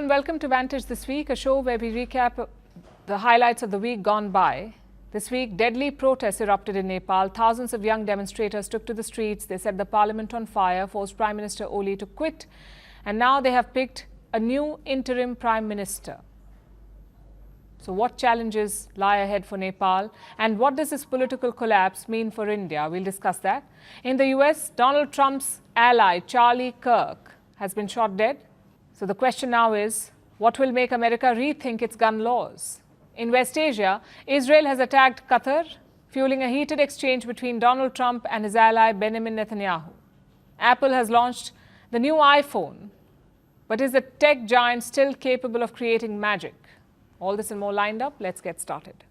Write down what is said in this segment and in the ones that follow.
and welcome to Vantage This Week, a show where we recap the highlights of the week gone by. This week, deadly protests erupted in Nepal. Thousands of young demonstrators took to the streets. They set the parliament on fire, forced Prime Minister Oli to quit, and now they have picked a new interim Prime Minister. So what challenges lie ahead for Nepal, and what does this political collapse mean for India? We'll discuss that. In the US, Donald Trump's ally, Charlie Kirk, has been shot dead. So the question now is, what will make America rethink its gun laws? In West Asia, Israel has attacked Qatar, fueling a heated exchange between Donald Trump and his ally Benjamin Netanyahu. Apple has launched the new iPhone, but is the tech giant still capable of creating magic? All this and more lined up. Let's get started.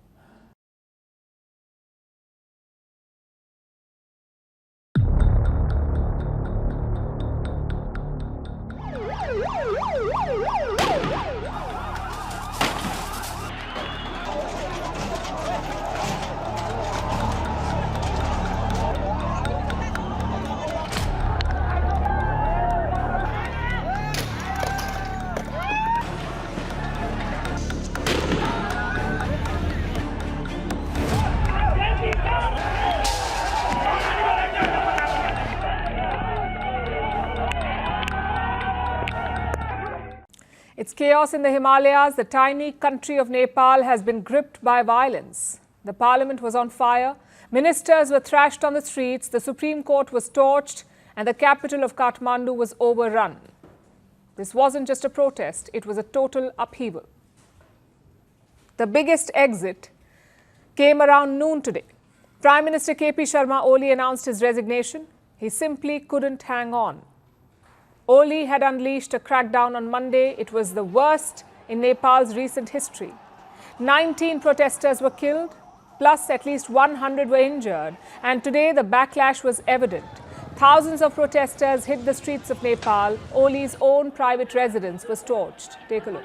It's chaos in the Himalayas. The tiny country of Nepal has been gripped by violence. The parliament was on fire. Ministers were thrashed on the streets. The Supreme Court was torched, and the capital of Kathmandu was overrun. This wasn't just a protest, it was a total upheaval. The biggest exit came around noon today. Prime Minister KP Sharma Oli announced his resignation. He simply couldn't hang on. Oli had unleashed a crackdown on Monday. It was the worst in Nepal's recent history. 19 protesters were killed, plus at least 100 were injured. And today the backlash was evident. Thousands of protesters hit the streets of Nepal. Oli's own private residence was torched. Take a look.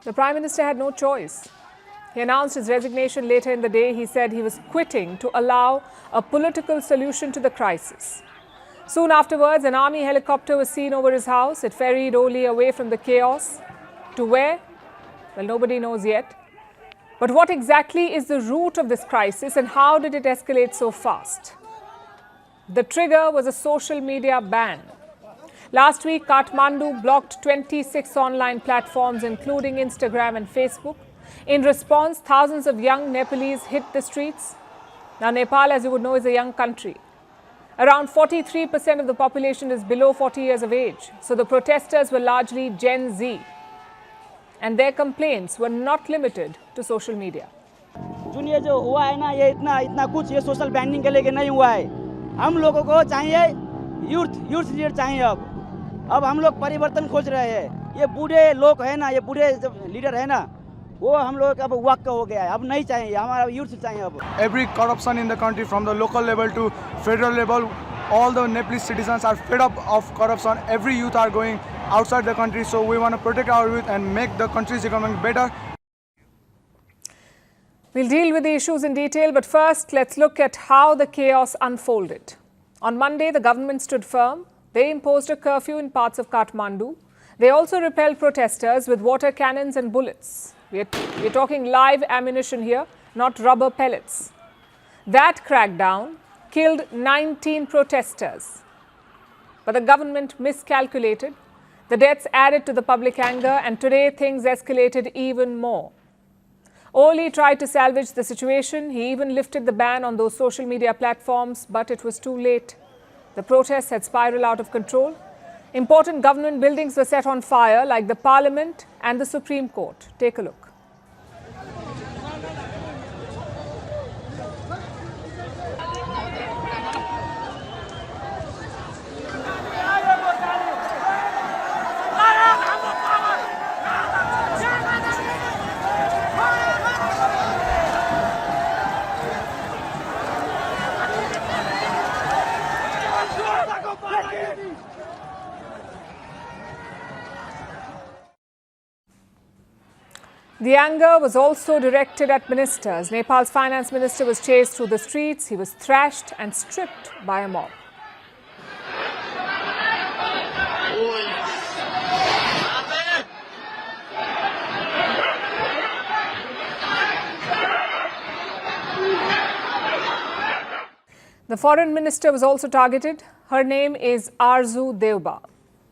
The Prime Minister had no choice. He announced his resignation later in the day. He said he was quitting to allow a political solution to the crisis. Soon afterwards, an army helicopter was seen over his house. It ferried Oli away from the chaos. To where? Well, nobody knows yet. But what exactly is the root of this crisis, and how did it escalate so fast? The trigger was a social media ban. Last week, Kathmandu blocked 26 online platforms, including Instagram and Facebook. In response, thousands of young Nepalese hit the streets. Now, Nepal, as you would know, is a young country. Around 43% of the population is below 40 years of age. So the protesters were largely Gen Z. And their complaints were not limited to social media. जो ये जो हुआ है ना, ये इतना कुछ ये सोशल बैंडिंग के लेके नहीं हुआ है. हम लोगों को चाहिए यूथ लीडर चाहिए. अब हम लोग परिवर्तन खोज रहे हैं. ये बूढ़े लोग है ना, ये बूढ़े लीडर है ना, वो हम लोग अब वक्त हो गया है. अब नहीं चाहिए, हमारा यूथ चाहिए अब. Every corruption in the country, from the local level to federal level, all the Nepalese citizens are fed up of corruption. Every youth are going outside the country, so we want to protect our youth and make the country's economy better. We'll deal with the issues in detail, but first let's look at how the chaos unfolded. On Monday, the government stood firm. They imposed a curfew in parts of Kathmandu. They also repelled protesters with water cannons and bullets. We're talking live ammunition here, not rubber pellets. That crackdown killed 19 protesters. But the government miscalculated. The deaths added to the public anger, and today things escalated even more. Oli tried to salvage the situation. He even lifted the ban on those social media platforms, but it was too late. The protests had spiraled out of control. Important government buildings were set on fire, like the Parliament and the Supreme Court. Take a look. The anger was also directed at ministers. Nepal's finance minister was chased through the streets. He was thrashed and stripped by a mob. The foreign minister was also targeted. Her name is Arzu Devba.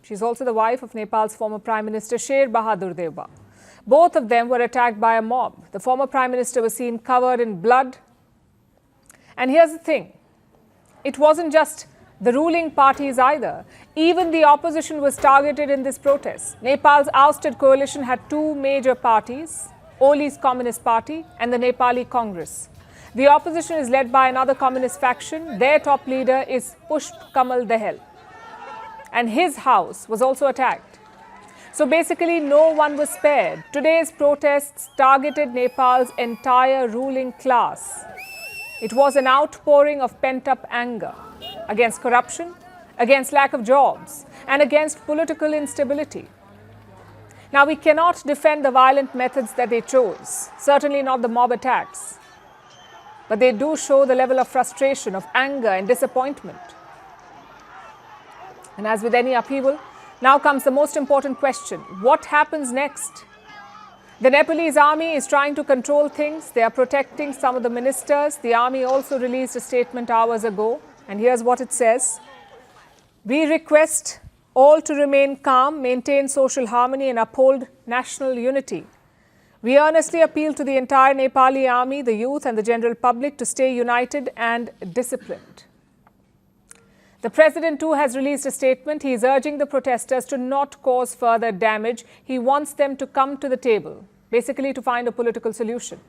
She's also the wife of Nepal's former Prime Minister Sher Bahadur Devba. Both of them were attacked by a mob. The former Prime Minister was seen covered in blood. And here's the thing. It wasn't just the ruling parties either. Even the opposition was targeted in this protest. Nepal's ousted coalition had two major parties, Oli's Communist Party and the Nepali Congress. The opposition is led by another communist faction. Their top leader is Pushp Kamal Dahal. And his house was also attacked. So basically, no one was spared. Today's protests targeted Nepal's entire ruling class. It was an outpouring of pent-up anger against corruption, against lack of jobs, and against political instability. Now, we cannot defend the violent methods that they chose, certainly not the mob attacks. But they do show the level of frustration, of anger and disappointment. And as with any upheaval, now comes the most important question. What happens next? The Nepalese army is trying to control things. They are protecting some of the ministers. The army also released a statement hours ago. And here's what it says. We request all to remain calm, maintain social harmony and uphold national unity. We earnestly appeal to the entire Nepali army, the youth and the general public to stay united and disciplined. The president too has released a statement. He is urging the protesters to not cause further damage. He wants them to come to the table, basically to find a political solution.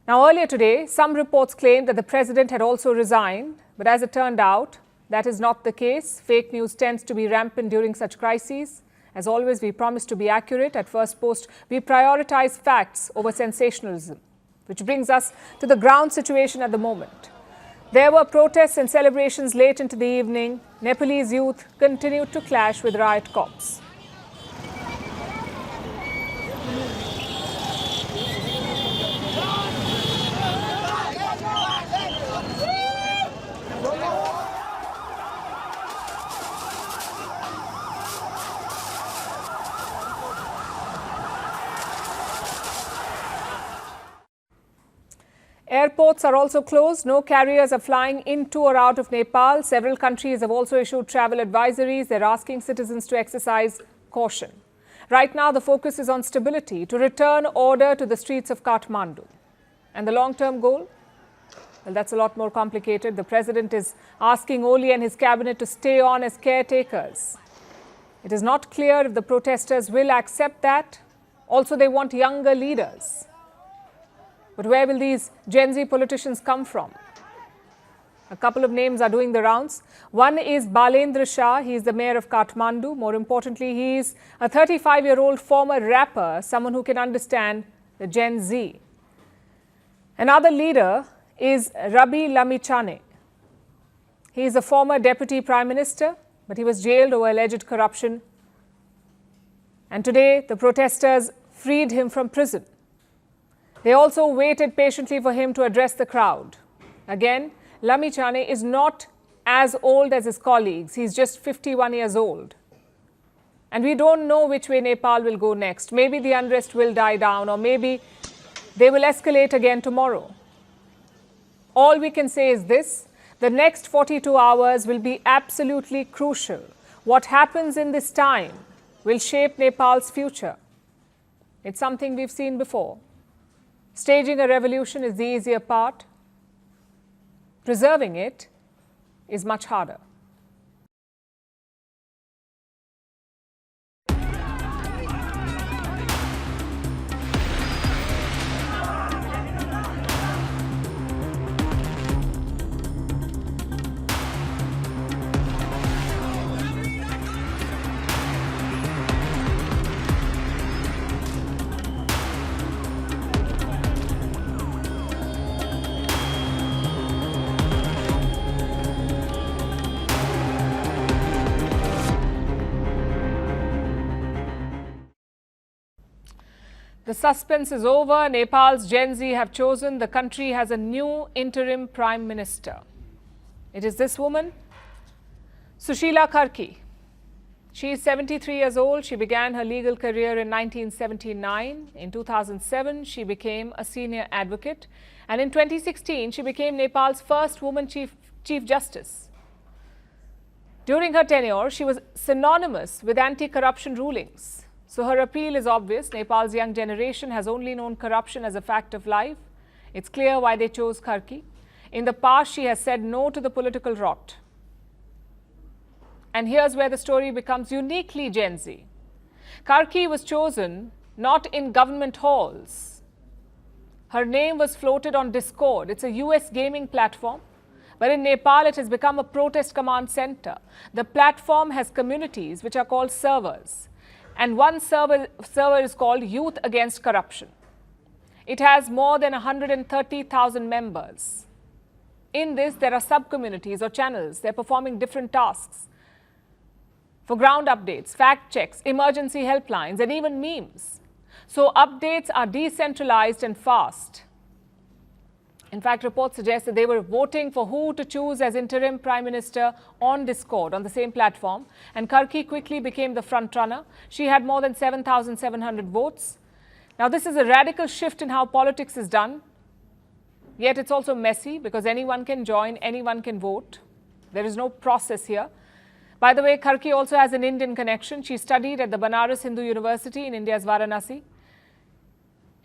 Now, earlier today, some reports claimed that the president had also resigned. But as it turned out, that is not the case. Fake news tends to be rampant during such crises. As always, we promise to be accurate. At Firstpost, we prioritize facts over sensationalism, which brings us to the ground situation at the moment. There were protests and celebrations late into the evening. Nepalese youth continued to clash with riot cops. Airports are also closed. No carriers are flying into or out of Nepal. Several countries have also issued travel advisories. They're asking citizens to exercise caution. Right now, the focus is on stability, to return order to the streets of Kathmandu. And the long-term goal? Well, that's a lot more complicated. The president is asking Oli and his cabinet to stay on as caretakers. It is not clear if the protesters will accept that. Also, they want younger leaders. But where will these Gen Z politicians come from? A couple of names are doing the rounds. One is Balendra Shah. He is the mayor of Kathmandu. More importantly, he is a 35-year-old former rapper, someone who can understand the Gen Z. Another leader is Rabi Lamichhane. He is a former deputy prime minister, but he was jailed over alleged corruption. And today, the protesters freed him from prison. They also waited patiently for him to address the crowd. Again, Lamichhane is not as old as his colleagues. He's just 51 years old. And we don't know which way Nepal will go next. Maybe the unrest will die down, or maybe they will escalate again tomorrow. All we can say is this: the next 42 hours will be absolutely crucial. What happens in this time will shape Nepal's future. It's something we've seen before. Staging a revolution is the easier part. Preserving it is much harder. The suspense is over. Nepal's Gen Z have chosen. The country has a new interim Prime Minister. It is this woman, Sushila Karki. She is 73 years old. She began her legal career in 1979. In 2007, she became a senior advocate. And in 2016, she became Nepal's first woman Chief Justice. During her tenure, she was synonymous with anti-corruption rulings. So her appeal is obvious. Nepal's young generation has only known corruption as a fact of life. It's clear why they chose Karki. In the past, she has said no to the political rot. And here's where the story becomes uniquely Gen Z. Karki was chosen not in government halls. Her name was floated on Discord. It's a US gaming platform. But in Nepal, it has become a protest command center. The platform has communities which are called servers. And one server is called Youth Against Corruption. It has more than 130,000 members. In this, there are sub-communities or channels. They're performing different tasks for ground updates, fact checks, emergency helplines, and even memes. So updates are decentralized and fast. In fact, reports suggest that they were voting for who to choose as interim Prime Minister on Discord, on the same platform. And Karki quickly became the frontrunner. She had more than 7,700 votes. Now, this is a radical shift in how politics is done. Yet it's also messy because anyone can join, anyone can vote. There is no process here. By the way, Karki also has an Indian connection. She studied at the Banaras Hindu University in India's Varanasi.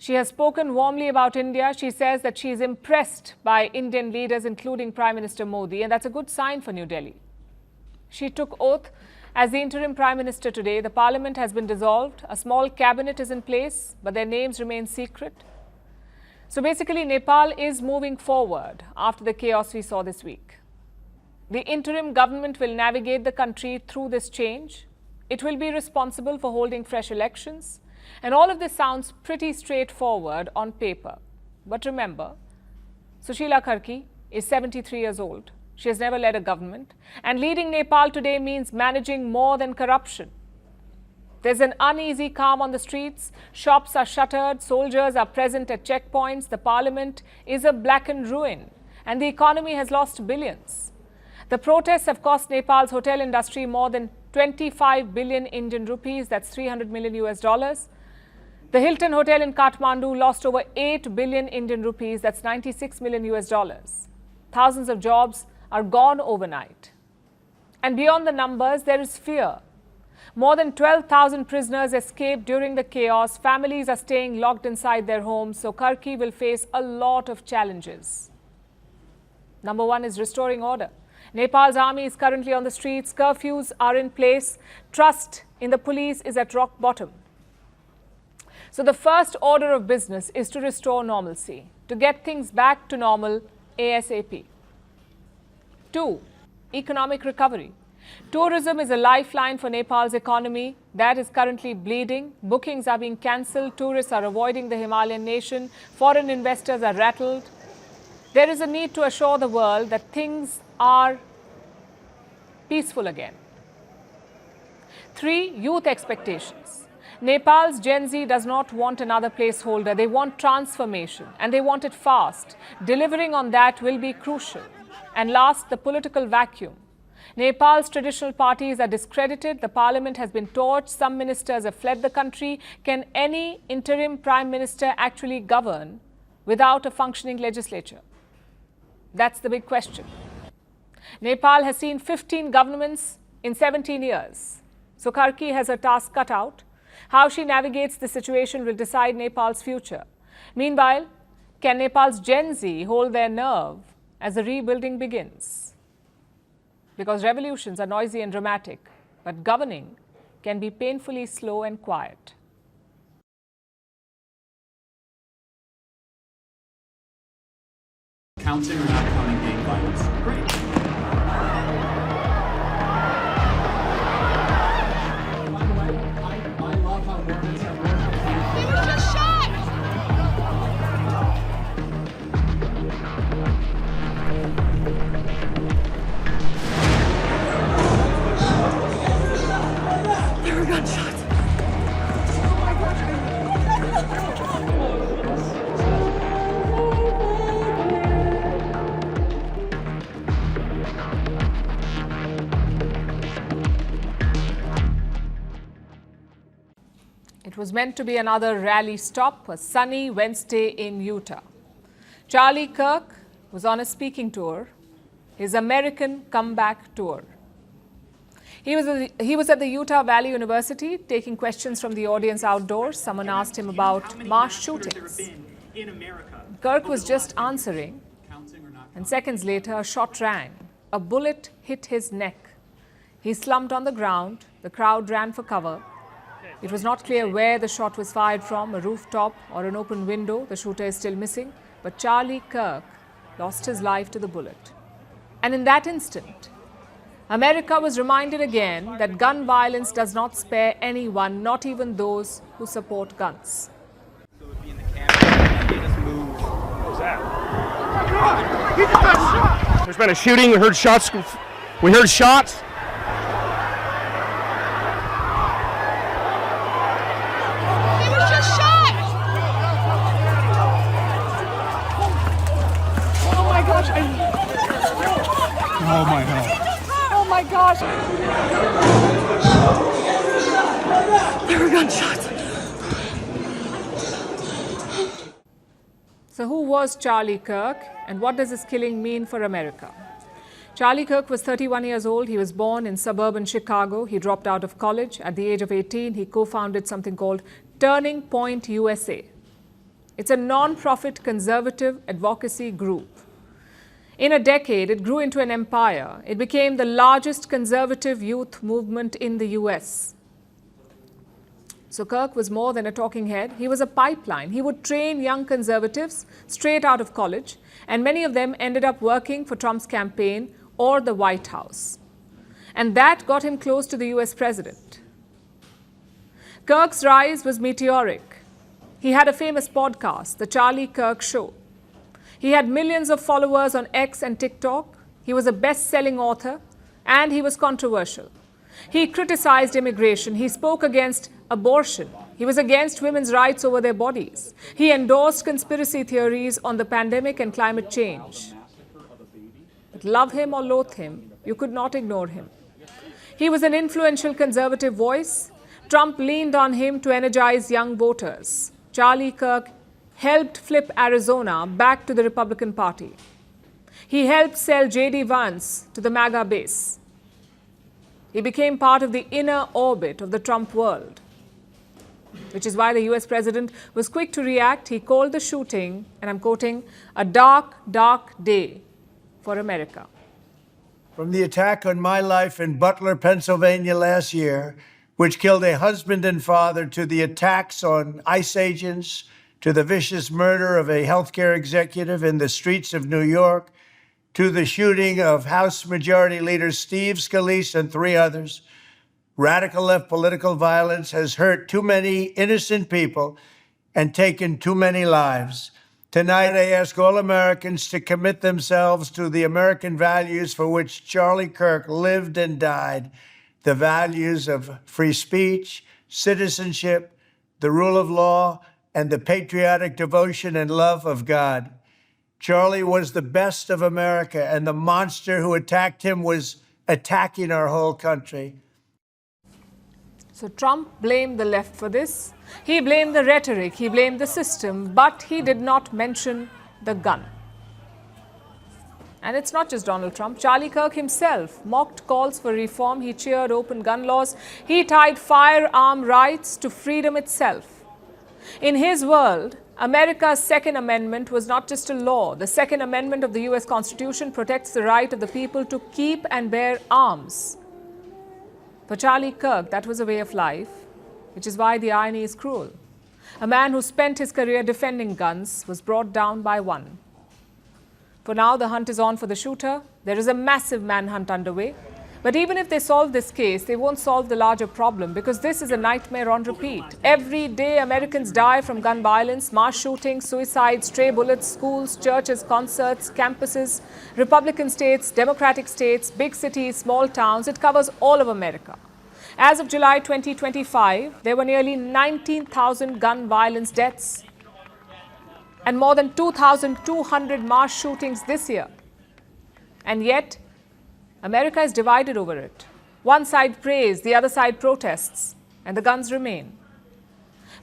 She has spoken warmly about India. She says that she is impressed by Indian leaders, including Prime Minister Modi, and that's a good sign for New Delhi. She took oath as the interim Prime Minister today. The parliament has been dissolved. A small cabinet is in place, but their names remain secret. So basically, Nepal is moving forward after the chaos we saw this week. The interim government will navigate the country through this change. It will be responsible for holding fresh elections. And all of this sounds pretty straightforward on paper. But remember, Sushila Karki is 73 years old. She has never led a government. And leading Nepal today means managing more than corruption. There's an uneasy calm on the streets. Shops are shuttered. Soldiers are present at checkpoints. The parliament is a blackened ruin. And the economy has lost billions. The protests have cost Nepal's hotel industry more than 25 billion Indian rupees. That's 300 million US dollars. The Hilton Hotel in Kathmandu lost over 8 billion Indian rupees. That's 96 million US dollars. Thousands of jobs are gone overnight. And beyond the numbers, there is fear. More than 12,000 prisoners escaped during the chaos. Families are staying locked inside their homes. So Karki will face a lot of challenges. Number one is restoring order. Nepal's army is currently on the streets. Curfews are in place. Trust in the police is at rock bottom. So the first order of business is to restore normalcy, to get things back to normal ASAP. 2, economic recovery. Tourism is a lifeline for Nepal's economy that is currently bleeding. Bookings are being cancelled. Tourists are avoiding the Himalayan nation. Foreign investors are rattled. There is a need to assure the world that things are peaceful again. 3, youth expectations. Nepal's Gen Z does not want another placeholder. They want transformation, and they want it fast. Delivering on that will be crucial. And last, the political vacuum. Nepal's traditional parties are discredited. The parliament has been torched. Some ministers have fled the country. Can any interim prime minister actually govern without a functioning legislature? That's the big question. Nepal has seen 15 governments in 17 years. So Karki has her task cut out. How she navigates the situation will decide Nepal's future. Meanwhile, can Nepal's Gen Z hold their nerve as the rebuilding begins? Because revolutions are noisy and dramatic, but governing can be painfully slow and quiet. Counting on upcoming gang violence. Great. There were gunshots. Oh my God. was meant to be another rally stop, a sunny Wednesday in Utah. Charlie Kirk was on a speaking tour, his American comeback tour. He was at the Utah Valley University taking questions from the audience outdoors. Someone asked him about mass shootings. Kirk was just answering, and seconds later a shot rang. A bullet hit his neck. He slumped on the ground. The crowd ran for cover. It was not clear where the shot was fired from, a rooftop or an open window. The shooter is still missing. But Charlie Kirk lost his life to the bullet. And in that instant, America was reminded again that gun violence does not spare anyone, not even those who support guns. There's been a shooting. We heard shots. We heard shots. He was just shot. Oh my gosh! Oh my god! Oh my gosh. There were gunshots. So who was Charlie Kirk, and what does his killing mean for America? Charlie Kirk was 31 years old. He was born in suburban Chicago. He dropped out of college. At the age of 18, he co-founded something called Turning Point USA. It's a non-profit conservative advocacy group. In a decade, it grew into an empire. It became the largest conservative youth movement in the US. So Kirk was more than a talking head. He was a pipeline. He would train young conservatives straight out of college, and many of them ended up working for Trump's campaign or the White House. And that got him close to the US president. Kirk's rise was meteoric. He had a famous podcast, The Charlie Kirk Show. He had millions of followers on X and TikTok. He was a best-selling author, and he was controversial. He criticized immigration. He spoke against abortion. He was against women's rights over their bodies. He endorsed conspiracy theories on the pandemic and climate change. But love him or loathe him, you could not ignore him. He was an influential conservative voice. Trump leaned on him to energize young voters. Charlie Kirk helped flip Arizona back to the Republican Party. He helped sell J.D. Vance to the MAGA base. He became part of the inner orbit of the Trump world, which is why the US president was quick to react. He called the shooting, and I'm quoting, a dark, dark day for America. From the attack on my life in Butler, Pennsylvania last year, which killed a husband and father, to the attacks on ICE agents, to the vicious murder of a healthcare executive in the streets of New York, to the shooting of House Majority Leader Steve Scalise and 3 others, radical left political violence has hurt too many innocent people and taken too many lives. Tonight, I ask all Americans to commit themselves to the American values for which Charlie Kirk lived and died, the values of free speech, citizenship, the rule of law, and the patriotic devotion and love of God. Charlie was the best of America, and the monster who attacked him was attacking our whole country. So Trump blamed the left for this. He blamed the rhetoric, he blamed the system, but he did not mention the gun. And it's not just Donald Trump. Charlie Kirk himself mocked calls for reform. He cheered open gun laws. He tied firearm rights to freedom itself. In his world, America's Second Amendment was not just a law. The Second Amendment of the US Constitution protects the right of the people to keep and bear arms. For Charlie Kirk, that was a way of life, which is why the irony is cruel. A man who spent his career defending guns was brought down by one. For now, the hunt is on for the shooter. There is a massive manhunt underway. But even if they solve this case, they won't solve the larger problem, because this is a nightmare on repeat. Every day, Americans die from gun violence, mass shootings, suicides, stray bullets, schools, churches, concerts, campuses, Republican states, Democratic states, big cities, small towns. It covers all of America. As of July 2025, there were nearly 19,000 gun violence deaths and more than 2,200 mass shootings this year. And yet, America is divided over it. One side prays, the other side protests, and the guns remain.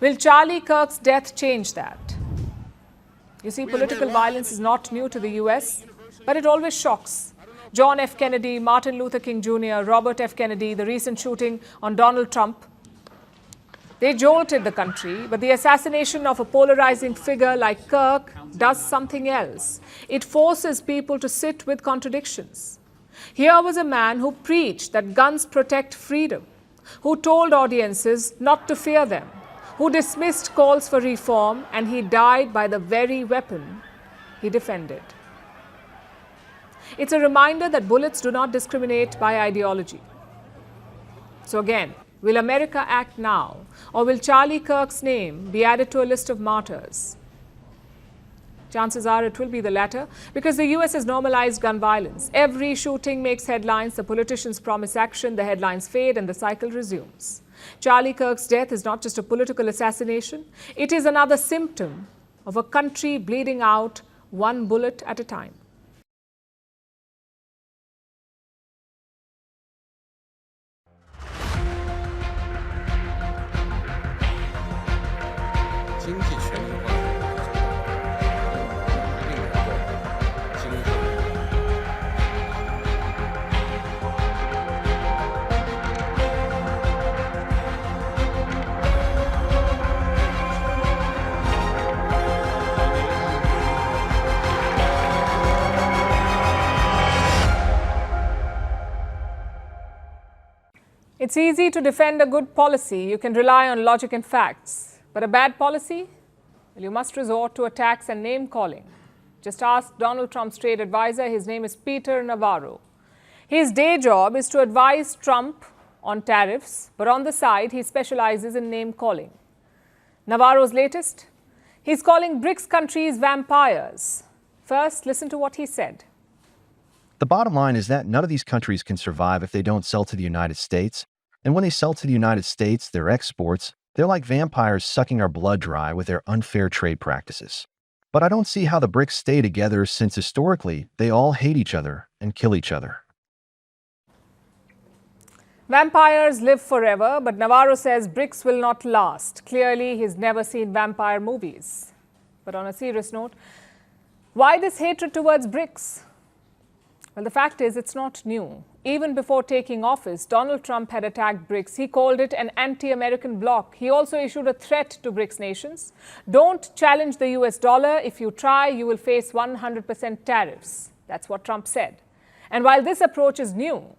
Will Charlie Kirk's death change that? You see, political violence is not new to the US, but it always shocks. John F. Kennedy, Martin Luther King Jr., Robert F. Kennedy, the recent shooting on Donald Trump, they jolted the country, but the assassination of a polarizing figure like Kirk does something else. It forces people to sit with contradictions. Here was a man who preached that guns protect freedom, who told audiences not to fear them, who dismissed calls for reform, and he died by the very weapon he defended. It's a reminder that bullets do not discriminate by ideology. So again, will America act now, or will Charlie Kirk's name be added to a list of martyrs? Chances are it will be the latter, because the US has normalized gun violence. Every shooting makes headlines, the politicians promise action, the headlines fade, and the cycle resumes. Charlie Kirk's death is not just a political assassination, it is another symptom of a country bleeding out one bullet at a time. It's easy to defend a good policy. You can rely on logic and facts. But a bad policy? Well, you must resort to attacks and name-calling. Just ask Donald Trump's trade advisor. His name is Peter Navarro. His day job is to advise Trump on tariffs, but on the side, he specializes in name-calling. Navarro's latest? He's calling BRICS countries vampires. First, listen to what he said. The bottom line is that none of these countries can survive if they don't sell to the United States. And when they sell to the United States, their exports, they're like vampires sucking our blood dry with their unfair trade practices. But I don't see how the BRICS stay together since historically they all hate each other and kill each other. Vampires live forever, but Navarro says BRICS will not last. Clearly, he's never seen vampire movies. But on a serious note, why this hatred towards BRICS? Well, the fact is, it's not new. Even before taking office, Donald Trump had attacked BRICS. He called it an anti-American bloc. He also issued a threat to BRICS nations. Don't challenge the US dollar. If you try, you will face 100% tariffs. That's what Trump said. And while this approach is new,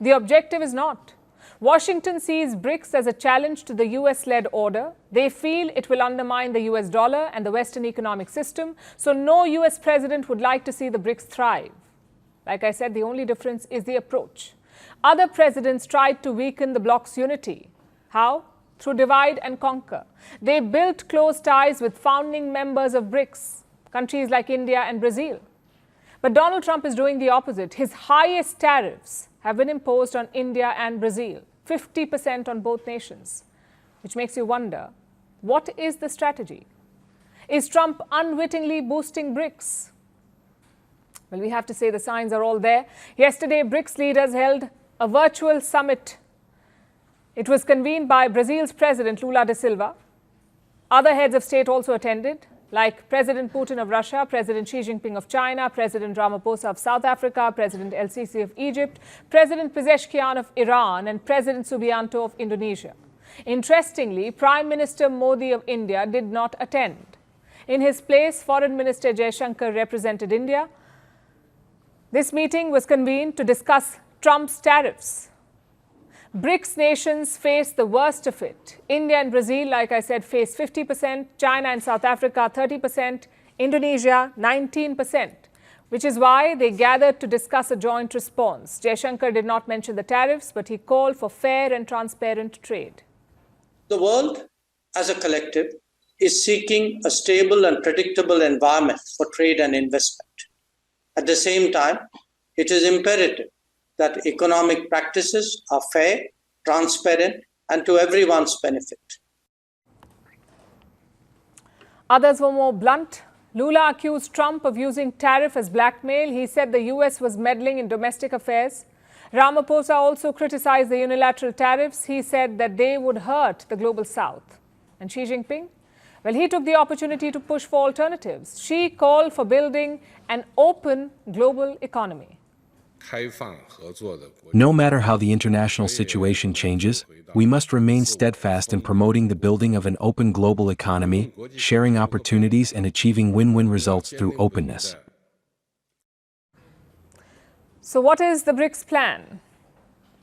the objective is not. Washington sees BRICS as a challenge to the US-led order. They feel it will undermine the US dollar and the Western economic system. So no US president would like to see the BRICS thrive. Like I said, the only difference is the approach. Other presidents tried to weaken the bloc's unity. How? Through divide and conquer. They built close ties with founding members of BRICS, countries like India and Brazil. But Donald Trump is doing the opposite. His highest tariffs have been imposed on India and Brazil, 50% on both nations, which makes you wonder, what is the strategy? Is Trump unwittingly boosting BRICS? Well, we have to say the signs are all there. Yesterday, BRICS leaders held a virtual summit. It was convened by Brazil's President Lula da Silva. Other heads of state also attended, like President Putin of Russia, President Xi Jinping of China, President Ramaphosa of South Africa, President El-Sisi of Egypt, President Pezeshkian of Iran, and President Subianto of Indonesia. Interestingly, Prime Minister Modi of India did not attend. In his place, Foreign Minister Jaishankar represented India. This meeting was convened to discuss Trump's tariffs. BRICS nations face the worst of it. India and Brazil, like I said, face 50%, China and South Africa 30%, Indonesia 19%, which is why they gathered to discuss a joint response. Jaishankar did not mention the tariffs, but he called for fair and transparent trade. The world, as a collective, is seeking a stable and predictable environment for trade and investment. At the same time, it is imperative that economic practices are fair, transparent, and to everyone's benefit. Others were more blunt. Lula accused Trump of using tariff as blackmail. He said the US was meddling in domestic affairs. Ramaphosa also criticized the unilateral tariffs. He said that they would hurt the global south. And Xi Jinping? Well, he took the opportunity to push for alternatives. Xi called for building an open global economy. No matter how the international situation changes, we must remain steadfast in promoting the building of an open global economy, sharing opportunities and achieving win-win results through openness. So what is the BRICS plan?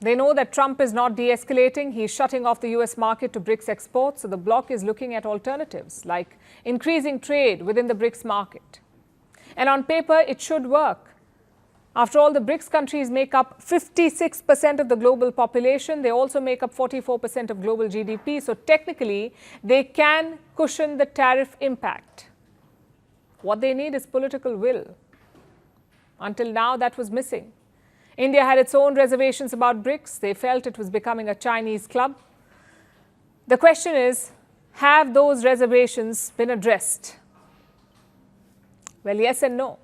They know that Trump is not de-escalating. He's shutting off the US market to BRICS exports. So the bloc is looking at alternatives like increasing trade within the BRICS market. And on paper, it should work. After all, the BRICS countries make up 56% of the global population. They also make up 44% of global GDP. So technically, they can cushion the tariff impact. What they need is political will. Until now, that was missing. India had its own reservations about BRICS. They felt it was becoming a Chinese club. The question is, have those reservations been addressed? Well, yes and no.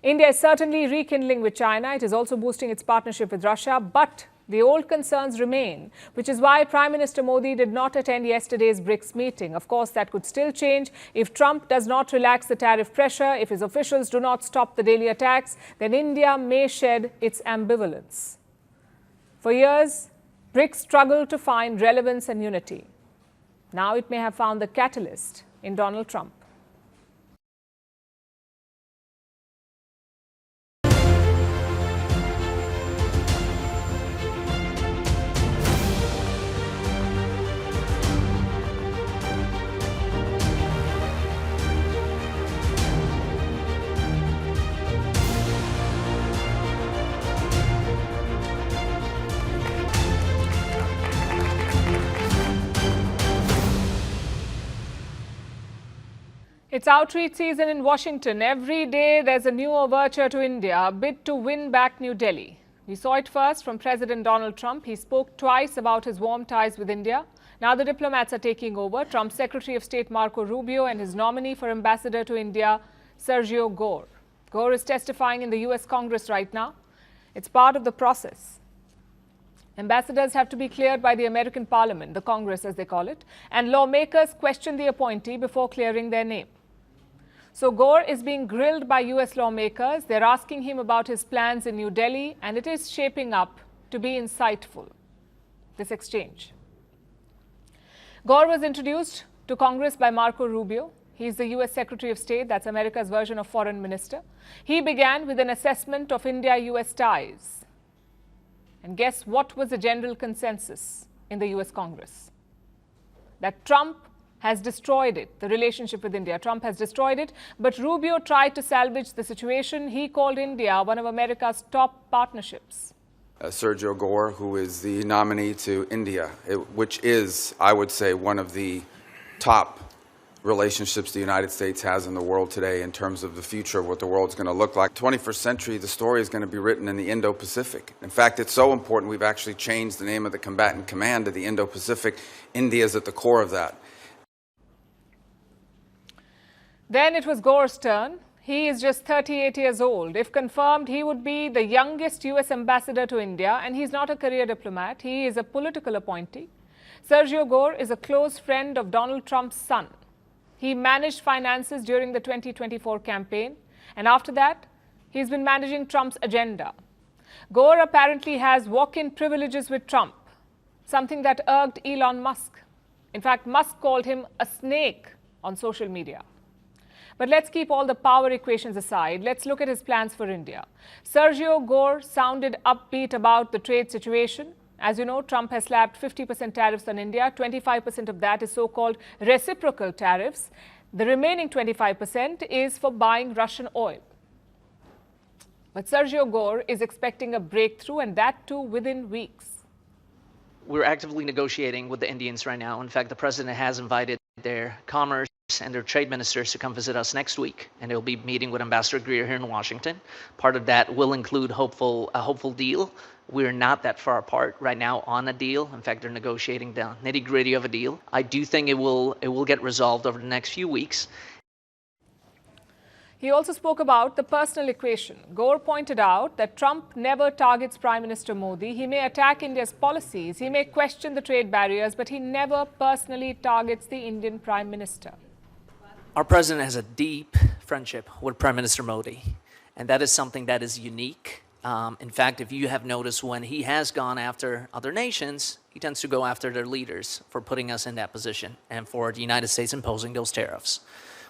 India is certainly rekindling with China. It is also boosting its partnership with Russia. But the old concerns remain, which is why Prime Minister Modi did not attend yesterday's BRICS meeting. Of course, that could still change if Trump does not relax the tariff pressure, if his officials do not stop the daily attacks, then India may shed its ambivalence. For years, BRICS struggled to find relevance and unity. Now it may have found the catalyst in Donald Trump. It's outreach season in Washington. Every day there's a new overture to India, a bid to win back New Delhi. We saw it first from President Donald Trump. He spoke twice about his warm ties with India. Now the diplomats are taking over. Trump's Secretary of State Marco Rubio and his nominee for ambassador to India, Sergio Gore. Gore is testifying in the US Congress right now. It's part of the process. Ambassadors have to be cleared by the American Parliament, the Congress as they call it, and lawmakers question the appointee before clearing their name. So Gore is being grilled by US lawmakers. They're asking him about his plans in New Delhi, and it is shaping up to be insightful, this exchange. Gore was introduced to Congress by Marco Rubio. He's the US Secretary of State, that's America's version of Foreign Minister. He began with an assessment of India-US ties. And guess what was the general consensus in the US Congress? That Trump has destroyed it, the relationship with India. Trump has destroyed it, but Rubio tried to salvage the situation. He called India one of America's top partnerships. Sergio Gore, who is the nominee to India, which is, I would say, one of the top relationships the United States has in the world today in terms of the future of what the world's going to look like. 21st century, the story is going to be written in the Indo-Pacific. In fact, it's so important we've actually changed the name of the combatant command to the Indo-Pacific. India is at the core of that. Then it was Gore's turn. He is just 38 years old. If confirmed, he would be the youngest US ambassador to India, and he's not a career diplomat. He is a political appointee. Sergio Gore is a close friend of Donald Trump's son. He managed finances during the 2024 campaign, and after that, he's been managing Trump's agenda. Gore apparently has walk-in privileges with Trump, something that irked Elon Musk. In fact, Musk called him a snake on social media. But let's keep all the power equations aside. Let's look at his plans for India. Sergio Gore sounded upbeat about the trade situation. As you know, Trump has slapped 50% tariffs on India. 25% of that is so-called reciprocal tariffs. The remaining 25% is for buying Russian oil. But Sergio Gore is expecting a breakthrough, and that too within weeks. We're actively negotiating with the Indians right now. In fact, the president has invited their commerce and their trade ministers to come visit us next week, and they'll be meeting with Ambassador Greer here in Washington. Part of that will include a hopeful deal. We're not that far apart right now on a deal. In fact, they're negotiating the nitty-gritty of a deal. I do think it will get resolved over the next few weeks. He also spoke about the personal equation. Gore pointed out that Trump never targets Prime Minister Modi. He may attack India's policies, he may question the trade barriers, but he never personally targets the Indian Prime Minister. Our president has a deep friendship with Prime Minister Modi, and that is something that is unique. In fact, if you have noticed, when he has gone after other nations, he tends to go after their leaders for putting us in that position and for the United States imposing those tariffs.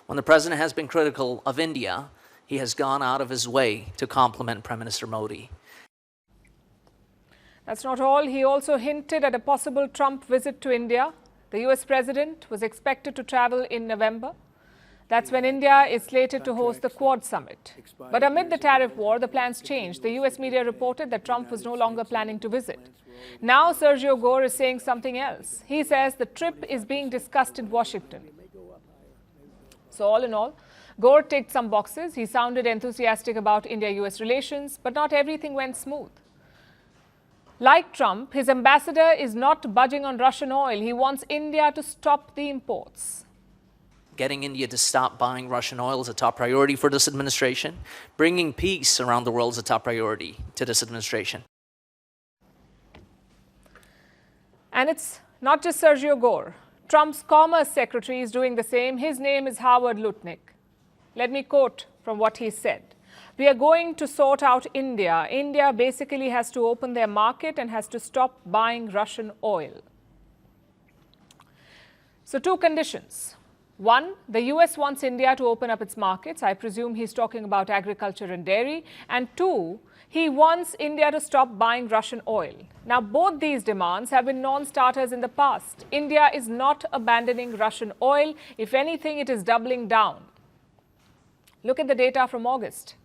When the president has been critical of India, he has gone out of his way to compliment Prime Minister Modi. That's not all. He also hinted at a possible Trump visit to India. The US president was expected to travel in November. That's when India is slated to host the Quad summit. But amid the tariff war, the plans changed. The US media reported that Trump was no longer planning to visit. Now Sergio Gore is saying something else. He says the trip is being discussed in Washington. So all in all, Gore ticked some boxes. He sounded enthusiastic about India-US relations, but not everything went smooth. Like Trump, his ambassador is not budging on Russian oil. He wants India to stop the imports. Getting India to stop buying Russian oil is a top priority for this administration. Bringing peace around the world is a top priority to this administration. And it's not just Sergio Gore. Trump's Commerce Secretary is doing the same. His name is Howard Lutnick. Let me quote from what he said. We are going to sort out India. India basically has to open their market and has to stop buying Russian oil. So two conditions. One, the US wants India to open up its markets. I presume he's talking about agriculture and dairy. And two, he wants India to stop buying Russian oil. Now, both these demands have been non-starters in the past. India is not abandoning Russian oil. If anything, it is doubling down. Look at the data from August.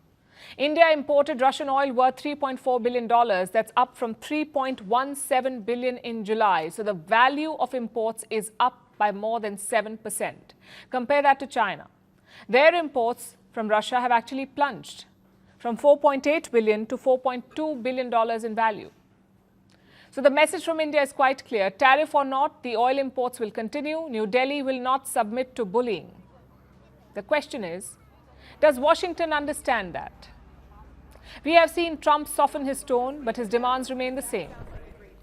India imported Russian oil worth $3.4 billion. That's up from $3.17 billion in July. So the value of imports is up by more than 7%. Compare that to China. Their imports from Russia have actually plunged from $4.8 billion to $4.2 billion in value. So the message from India is quite clear. Tariff or not, the oil imports will continue. New Delhi will not submit to bullying. The question is, does Washington understand that? We have seen Trump soften his tone, but his demands remain the same.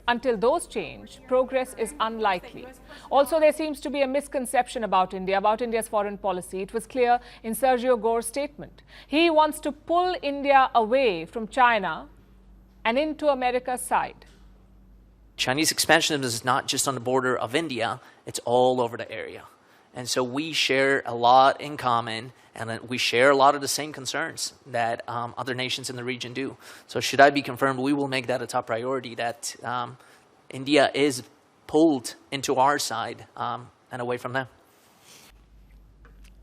Until those change, progress is unlikely. Also, there seems to be a misconception about India, about India's foreign policy. It was clear in Sergio Gore's statement. He wants to pull India away from China and into America's side. Chinese expansionism is not just on the border of India, it's all over the area. And so we share a lot in common, and we share a lot of the same concerns that other nations in the region do. So should I be confirmed, we will make that a top priority, that India is pulled into our side and away from them.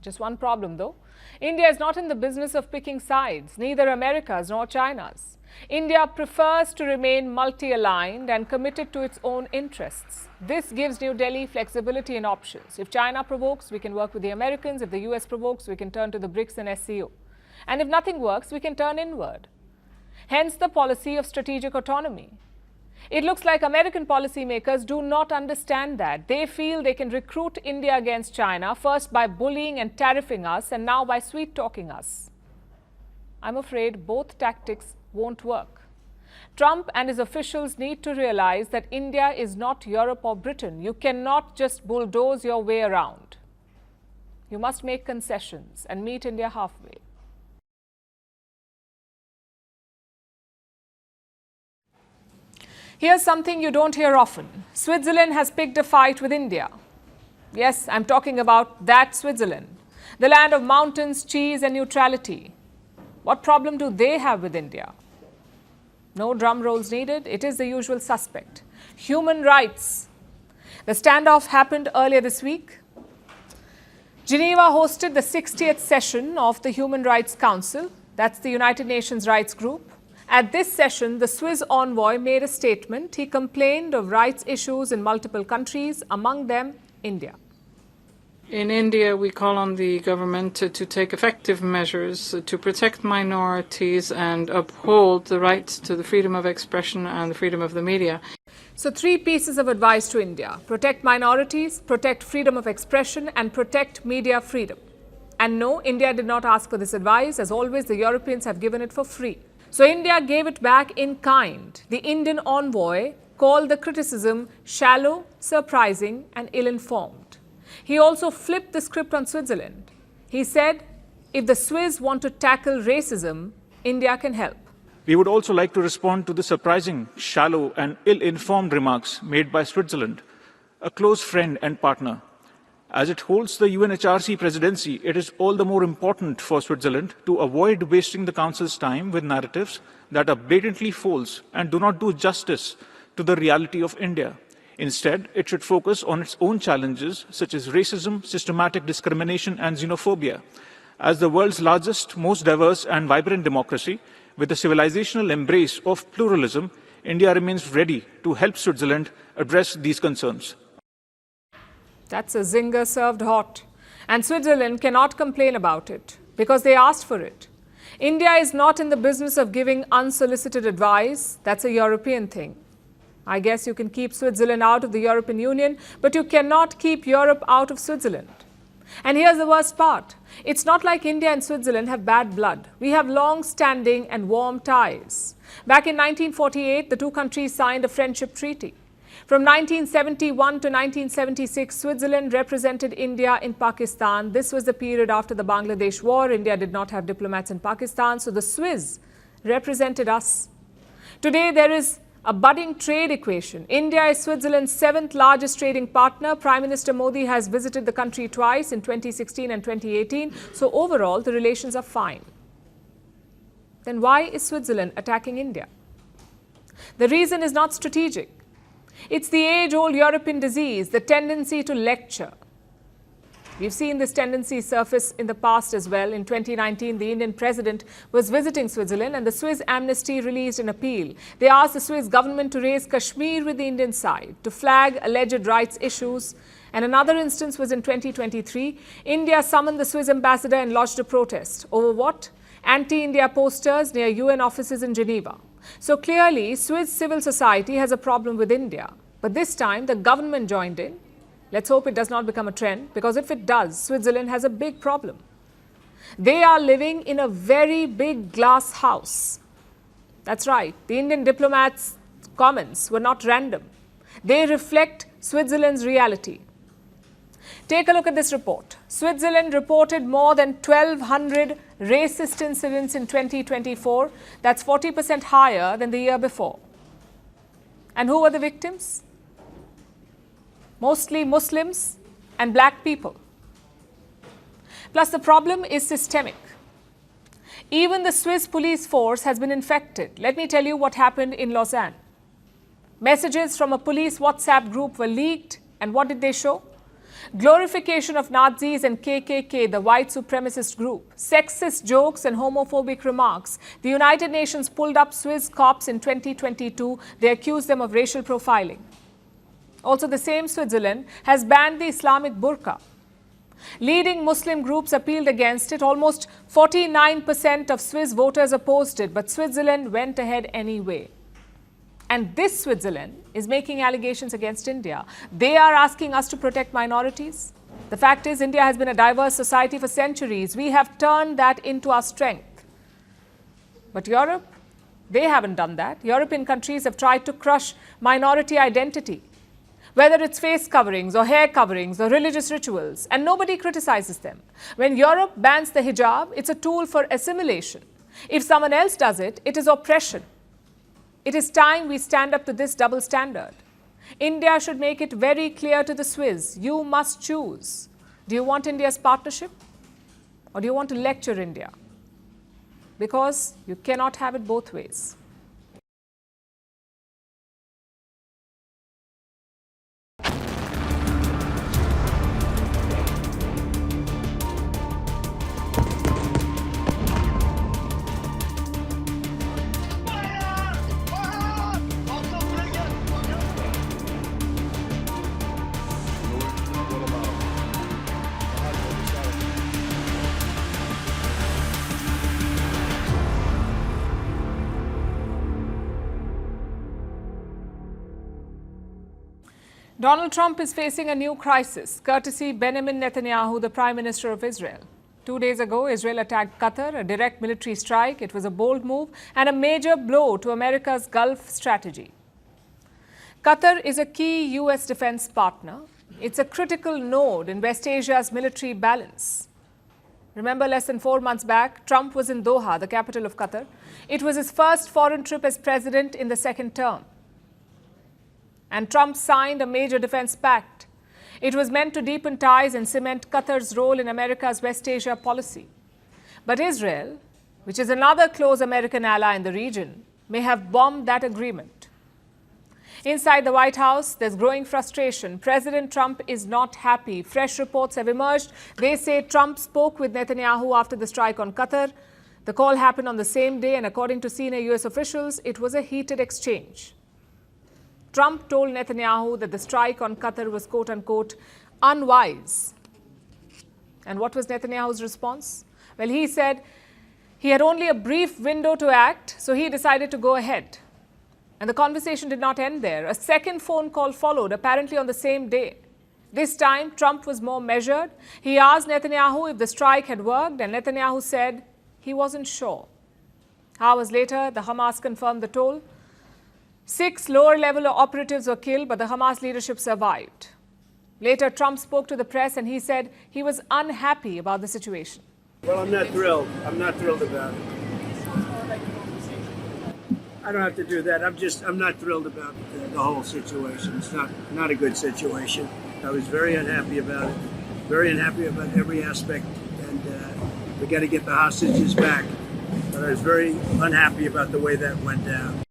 Just one problem, though. India is not in the business of picking sides, neither America's nor China's. India prefers to remain multi-aligned and committed to its own interests. This gives New Delhi flexibility and options. If China provokes, we can work with the Americans. If the US provokes, we can turn to the BRICS and SCO. And if nothing works, we can turn inward. Hence the policy of strategic autonomy. It looks like American policymakers do not understand that. They feel they can recruit India against China, first by bullying and tariffing us, and now by sweet-talking us. I'm afraid both tactics won't work. Trump and his officials need to realize that India is not Europe or Britain. You cannot just bulldoze your way around. You must make concessions and meet India halfway. Here's something you don't hear often. Switzerland has picked a fight with India. Yes, I'm talking about that Switzerland, the land of mountains, cheese and neutrality. What problem do they have with India? No drum rolls needed. It is the usual suspect. Human rights. The standoff happened earlier this week. Geneva hosted the 60th session of the Human Rights Council. That's the United Nations Rights Group. At this session, the Swiss envoy made a statement. He complained of rights issues in multiple countries, among them India. In India, we call on the government to take effective measures to protect minorities and uphold the rights to the freedom of expression and the freedom of the media. So 3 pieces of advice to India: protect minorities, protect freedom of expression, and protect media freedom. And no, India did not ask for this advice. As always, the Europeans have given it for free. So India gave it back in kind. The Indian envoy called the criticism shallow, surprising and ill-informed. He also flipped the script on Switzerland. He said, if the Swiss want to tackle racism, India can help. We would also like to respond to the surprising, shallow and ill-informed remarks made by Switzerland, a close friend and partner. As it holds the UNHRC presidency, it is all the more important for Switzerland to avoid wasting the Council's time with narratives that are blatantly false and do not do justice to the reality of India. Instead, it should focus on its own challenges, such as racism, systematic discrimination and xenophobia. As the world's largest, most diverse and vibrant democracy, with a civilizational embrace of pluralism, India remains ready to help Switzerland address these concerns. That's a zinger served hot. And Switzerland cannot complain about it because they asked for it. India is not in the business of giving unsolicited advice. That's a European thing. I guess you can keep Switzerland out of the European Union, but you cannot keep Europe out of Switzerland. And here's the worst part. It's not like India and Switzerland have bad blood. We have long-standing and warm ties. Back in 1948, the two countries signed a friendship treaty. From 1971 to 1976, Switzerland represented India in Pakistan. This was the period after the Bangladesh war. India did not have diplomats in Pakistan, so the Swiss represented us. Today, there is a budding trade equation. India is Switzerland's 7th largest trading partner. Prime Minister Modi has visited the country twice in 2016 and 2018. So overall, the relations are fine. Then why is Switzerland attacking India? The reason is not strategic. It's the age-old European disease, the tendency to lecture. We've seen this tendency surface in the past as well. In 2019, the Indian president was visiting Switzerland and the Swiss Amnesty released an appeal. They asked the Swiss government to raise Kashmir with the Indian side, to flag alleged rights issues. And another instance was in 2023. India summoned the Swiss ambassador and lodged a protest. Over what? Anti-India posters near UN offices in Geneva. So clearly, Swiss civil society has a problem with India. But this time, the government joined in. Let's hope it does not become a trend, because if it does, Switzerland has a big problem. They are living in a very big glass house. That's right. The Indian diplomats' comments were not random. They reflect Switzerland's reality. Take a look at this report. Switzerland reported more than 1,200 racist incidents in 2024. That's 40% higher than the year before. And who were the victims? Mostly Muslims and black people. Plus, the problem is systemic. Even the Swiss police force has been infected. Let me tell you what happened in Lausanne. Messages from a police WhatsApp group were leaked, and what did they show? Glorification of Nazis and KKK, the white supremacist group. Sexist jokes and homophobic remarks. The United Nations pulled up Swiss cops in 2022. They accused them of racial profiling. Also, the same Switzerland has banned the Islamic burqa. Leading Muslim groups appealed against it. Almost 49% of Swiss voters opposed it, but Switzerland went ahead anyway. And this Switzerland is making allegations against India. They are asking us to protect minorities. The fact is, India has been a diverse society for centuries. We have turned that into our strength. But Europe, they haven't done that. European countries have tried to crush minority identity, whether it's face coverings or hair coverings or religious rituals, and nobody criticizes them. When Europe bans the hijab, it's a tool for assimilation. If someone else does it, it is oppression. It is time we stand up to this double standard. India should make it very clear to the Swiss, you must choose. Do you want India's partnership, or do you want to lecture India? Because you cannot have it both ways. Donald Trump is facing a new crisis, courtesy Benjamin Netanyahu, the Prime Minister of Israel. 2 days ago, Israel attacked Qatar, a direct military strike. It was a bold move and a major blow to America's Gulf strategy. Qatar is a key U.S. defense partner. It's a critical node in West Asia's military balance. Remember, less than 4 months back, Trump was in Doha, the capital of Qatar. It was his first foreign trip as president in the second term. And Trump signed a major defense pact. It was meant to deepen ties and cement Qatar's role in America's West Asia policy. But Israel, which is another close American ally in the region, may have bombed that agreement. Inside the White House, there's growing frustration. President Trump is not happy. Fresh reports have emerged. They say Trump spoke with Netanyahu after the strike on Qatar. The call happened on the same day, and according to senior U.S. officials, it was a heated exchange. Trump told Netanyahu that the strike on Qatar was, quote-unquote, unwise. And what was Netanyahu's response? Well, he said he had only a brief window to act, so he decided to go ahead. And the conversation did not end there. A second phone call followed, apparently on the same day. This time, Trump was more measured. He asked Netanyahu if the strike had worked, and Netanyahu said he wasn't sure. Hours later, the Hamas confirmed the toll. 6 lower-level operatives were killed, but the Hamas leadership survived. Later, Trump spoke to the press, and he said he was unhappy about the situation. Well, I'm not thrilled. I'm not thrilled about it. I don't have to do that. I'm not thrilled about the whole situation. It's not a good situation. I was very unhappy about it. Very unhappy about every aspect. And we got to get the hostages back. But I was very unhappy about the way that went down.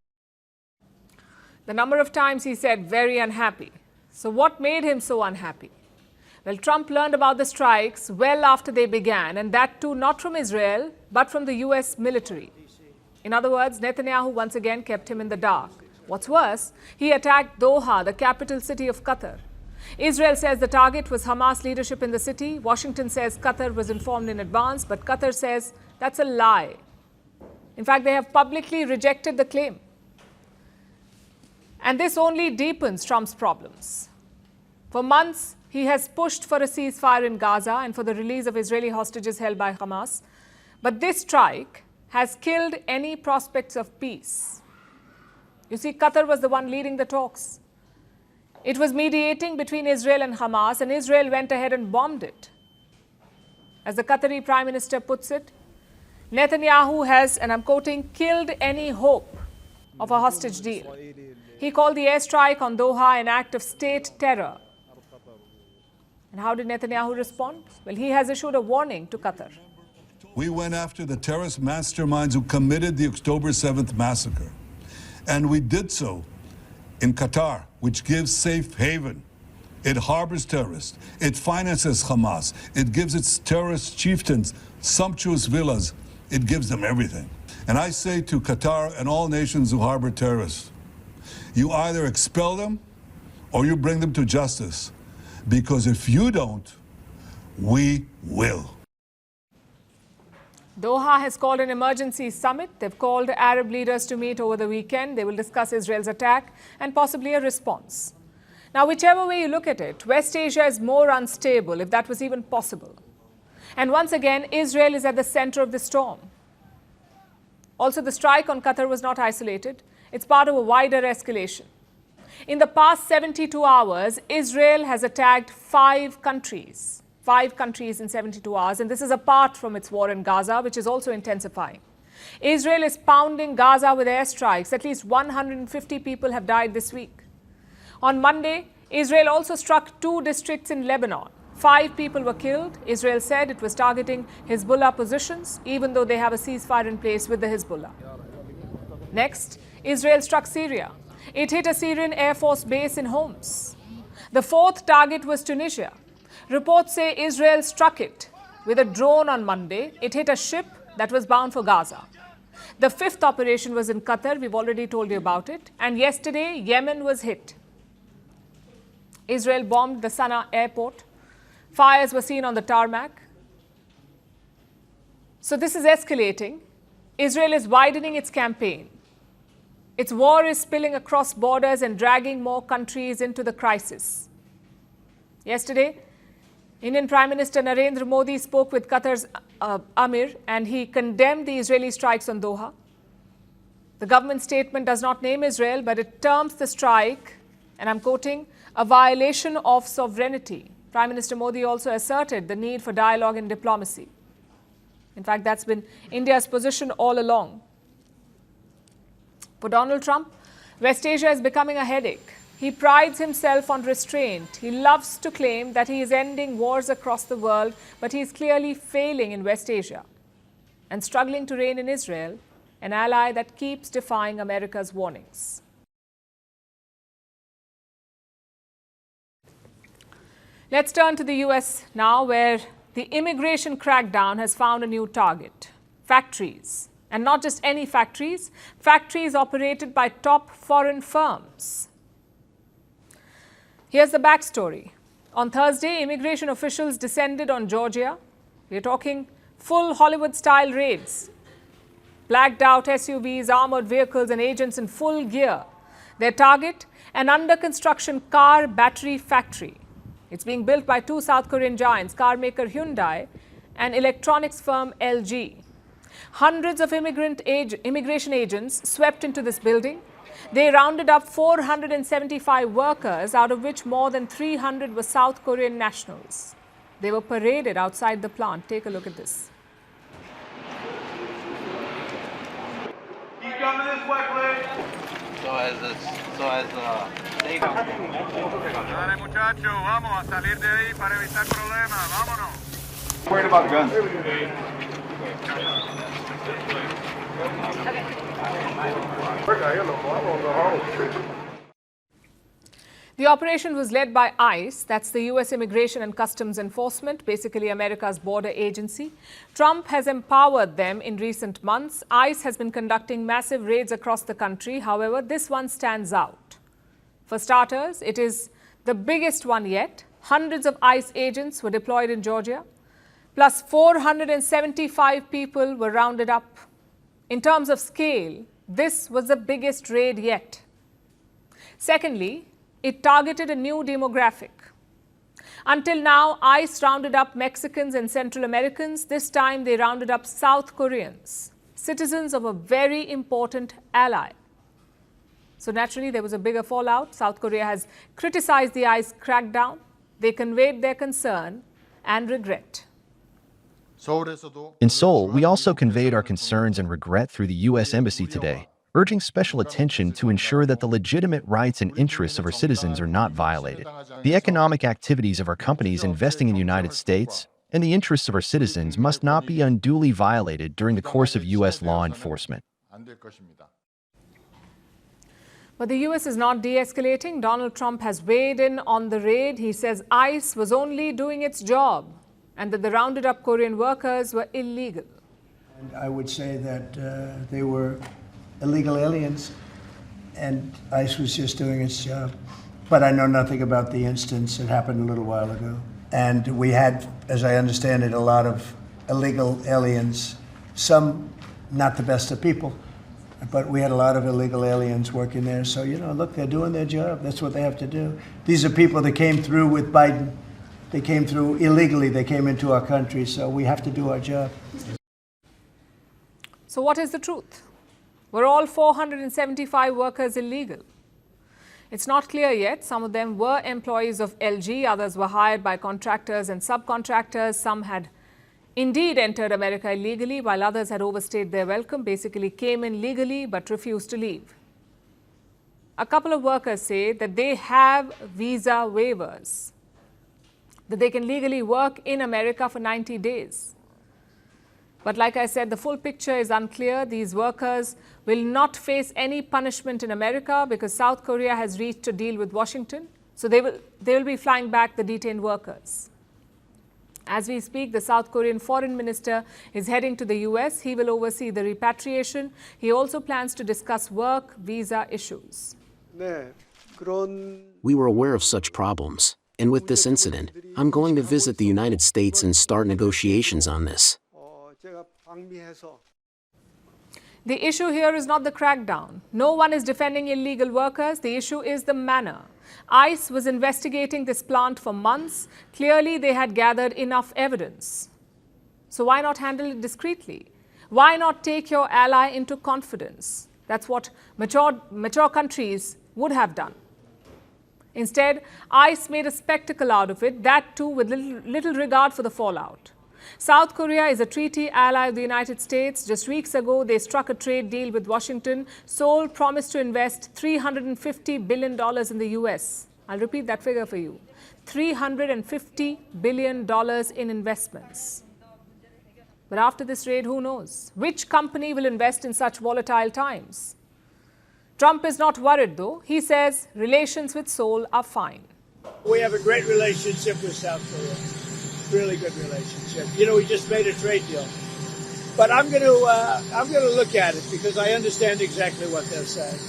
The number of times he said very unhappy. So what made him so unhappy? Well, Trump learned about the strikes well after they began, and that too not from Israel, but from the U.S. military. In other words, Netanyahu once again kept him in the dark. What's worse, he attacked Doha, the capital city of Qatar. Israel says the target was Hamas leadership in the city. Washington says Qatar was informed in advance, but Qatar says that's a lie. In fact, they have publicly rejected the claim. And this only deepens Trump's problems. For months, he has pushed for a ceasefire in Gaza and for the release of Israeli hostages held by Hamas. But this strike has killed any prospects of peace. You see, Qatar was the one leading the talks. It was mediating between Israel and Hamas, and Israel went ahead and bombed it. As the Qatari Prime Minister puts it, Netanyahu has, and I'm quoting, killed any hope of a hostage deal. He called the airstrike on Doha an act of state terror. And how did Netanyahu respond? Well, he has issued a warning to Qatar. We went after the terrorist masterminds who committed the October 7th massacre. And we did so in Qatar, which gives safe haven. It harbors terrorists. It finances Hamas. It gives its terrorist chieftains sumptuous villas. It gives them everything. And I say to Qatar and all nations who harbor terrorists, you either expel them or you bring them to justice. Because if you don't, we will. Doha has called an emergency summit. They've called Arab leaders to meet over the weekend. They will discuss Israel's attack and possibly a response. Now, whichever way you look at it, West Asia is more unstable, if that was even possible. And once again, Israel is at the center of the storm. Also, the strike on Qatar was not isolated. It's part of a wider escalation. In the past 72 hours, Israel has attacked 5 countries. 5 countries in 72 hours, and this is apart from its war in Gaza, which is also intensifying. Israel is pounding Gaza with airstrikes. At least 150 people have died this week. On Monday, Israel also struck 2 districts in Lebanon. 5 people were killed. Israel said it was targeting Hezbollah positions, even though they have a ceasefire in place with the Hezbollah. Next, Israel struck Syria. It hit a Syrian Air Force base in Homs. The 4th target was Tunisia. Reports say Israel struck it with a drone on Monday. It hit a ship that was bound for Gaza. The 5th operation was in Qatar. We've already told you about it. And yesterday, Yemen was hit. Israel bombed the Sana'a airport. Fires were seen on the tarmac. So this is escalating. Israel is widening its campaign. Its war is spilling across borders and dragging more countries into the crisis. Yesterday, Indian Prime Minister Narendra Modi spoke with Qatar's Amir and he condemned the Israeli strikes on Doha. The government statement does not name Israel, but it terms the strike, and I'm quoting, a violation of sovereignty. Prime Minister Modi also asserted the need for dialogue and diplomacy. In fact, that's been India's position all along. For Donald Trump, West Asia is becoming a headache. He prides himself on restraint. He loves to claim that he is ending wars across the world, but he is clearly failing in West Asia and struggling to reign in Israel, an ally that keeps defying America's warnings. Let's turn to the US now, where the immigration crackdown has found a new target: factories. And not just any factories, factories operated by top foreign firms. Here's the backstory. On Thursday, immigration officials descended on Georgia. We're talking full Hollywood-style raids. Blacked out SUVs, armored vehicles, and agents in full gear. Their target, an under-construction car battery factory. It's being built by two South Korean giants, car maker Hyundai and electronics firm LG. Hundreds of immigration agents swept into this building. They rounded up 475 workers, out of which more than 300 were South Korean nationals. They were paraded outside the plant. Take a look at this. Keep coming this way, please. Dale, muchacho, vamos a salir de ahí para evitar problemas. Vámonos. Worried about the guns. The operation was led by ICE, that's the US Immigration and Customs Enforcement, basically America's border agency. Trump has empowered them in recent months. ICE has been conducting massive raids across the country. However, this one stands out. For starters, it is the biggest one yet. Hundreds of ICE agents were deployed in Georgia, plus 475 people were rounded up. In terms of scale, this was the biggest raid yet. Secondly, it targeted a new demographic. Until now, ICE rounded up Mexicans and Central Americans. This time, they rounded up South Koreans, citizens of a very important ally. So naturally, there was a bigger fallout. South Korea has criticized the ICE crackdown. They conveyed their concern and regret. In Seoul, we also conveyed our concerns and regret through the U.S. Embassy today, urging special attention to ensure that the legitimate rights and interests of our citizens are not violated. The economic activities of our companies investing in the United States and the interests of our citizens must not be unduly violated during the course of U.S. law enforcement. But the U.S. is not de-escalating. Donald Trump has weighed in on the raid. He says ICE was only doing its job and that the rounded up Korean workers were illegal. And I would say that they were illegal aliens and ICE was just doing its job. But I know nothing about the instance. It happened a little while ago. And we had, as I understand it, a lot of illegal aliens, some not the best of people, but we had a lot of illegal aliens working there. So, you know, look, they're doing their job. That's what they have to do. These are people that came through with Biden. They came through illegally. They came into our country. So we have to do our job. So what is the truth? Were all 475 workers illegal? It's not clear yet. Some of them were employees of LG. Others were hired by contractors and subcontractors. Some had indeed entered America illegally, while others had overstayed their welcome, basically came in legally but refused to leave. A couple of workers say that they have visa waivers, that they can legally work in America for 90 days. But like I said, the full picture is unclear. These workers will not face any punishment in America because South Korea has reached a deal with Washington. So they will be flying back the detained workers. As we speak, the South Korean foreign minister is heading to the US. He will oversee the repatriation. He also plans to discuss work visa issues. We were aware of such problems. And with this incident, I'm going to visit the United The issue here is not the crackdown. No one is defending illegal workers. The issue is the manner. ICE was investigating this plant for months. Clearly, they had gathered enough evidence. So why not handle it discreetly? Why not take your ally into confidence? That's what mature countries would have done. Instead, ICE made a spectacle out of it, that too with little regard for the fallout. South Korea is a treaty ally of the United States. Just weeks ago, they struck a trade deal with Washington. Seoul promised to invest $350 billion in the US. I'll repeat that figure for you. $350 billion in investments. But after this raid, who knows? Which company will invest in such volatile times? Trump is not worried, though. He says relations with Seoul are fine. We have a great relationship with South Korea. Really good relationship. You know, we just made a trade deal. But I'm going to look at it because I understand exactly what they're saying.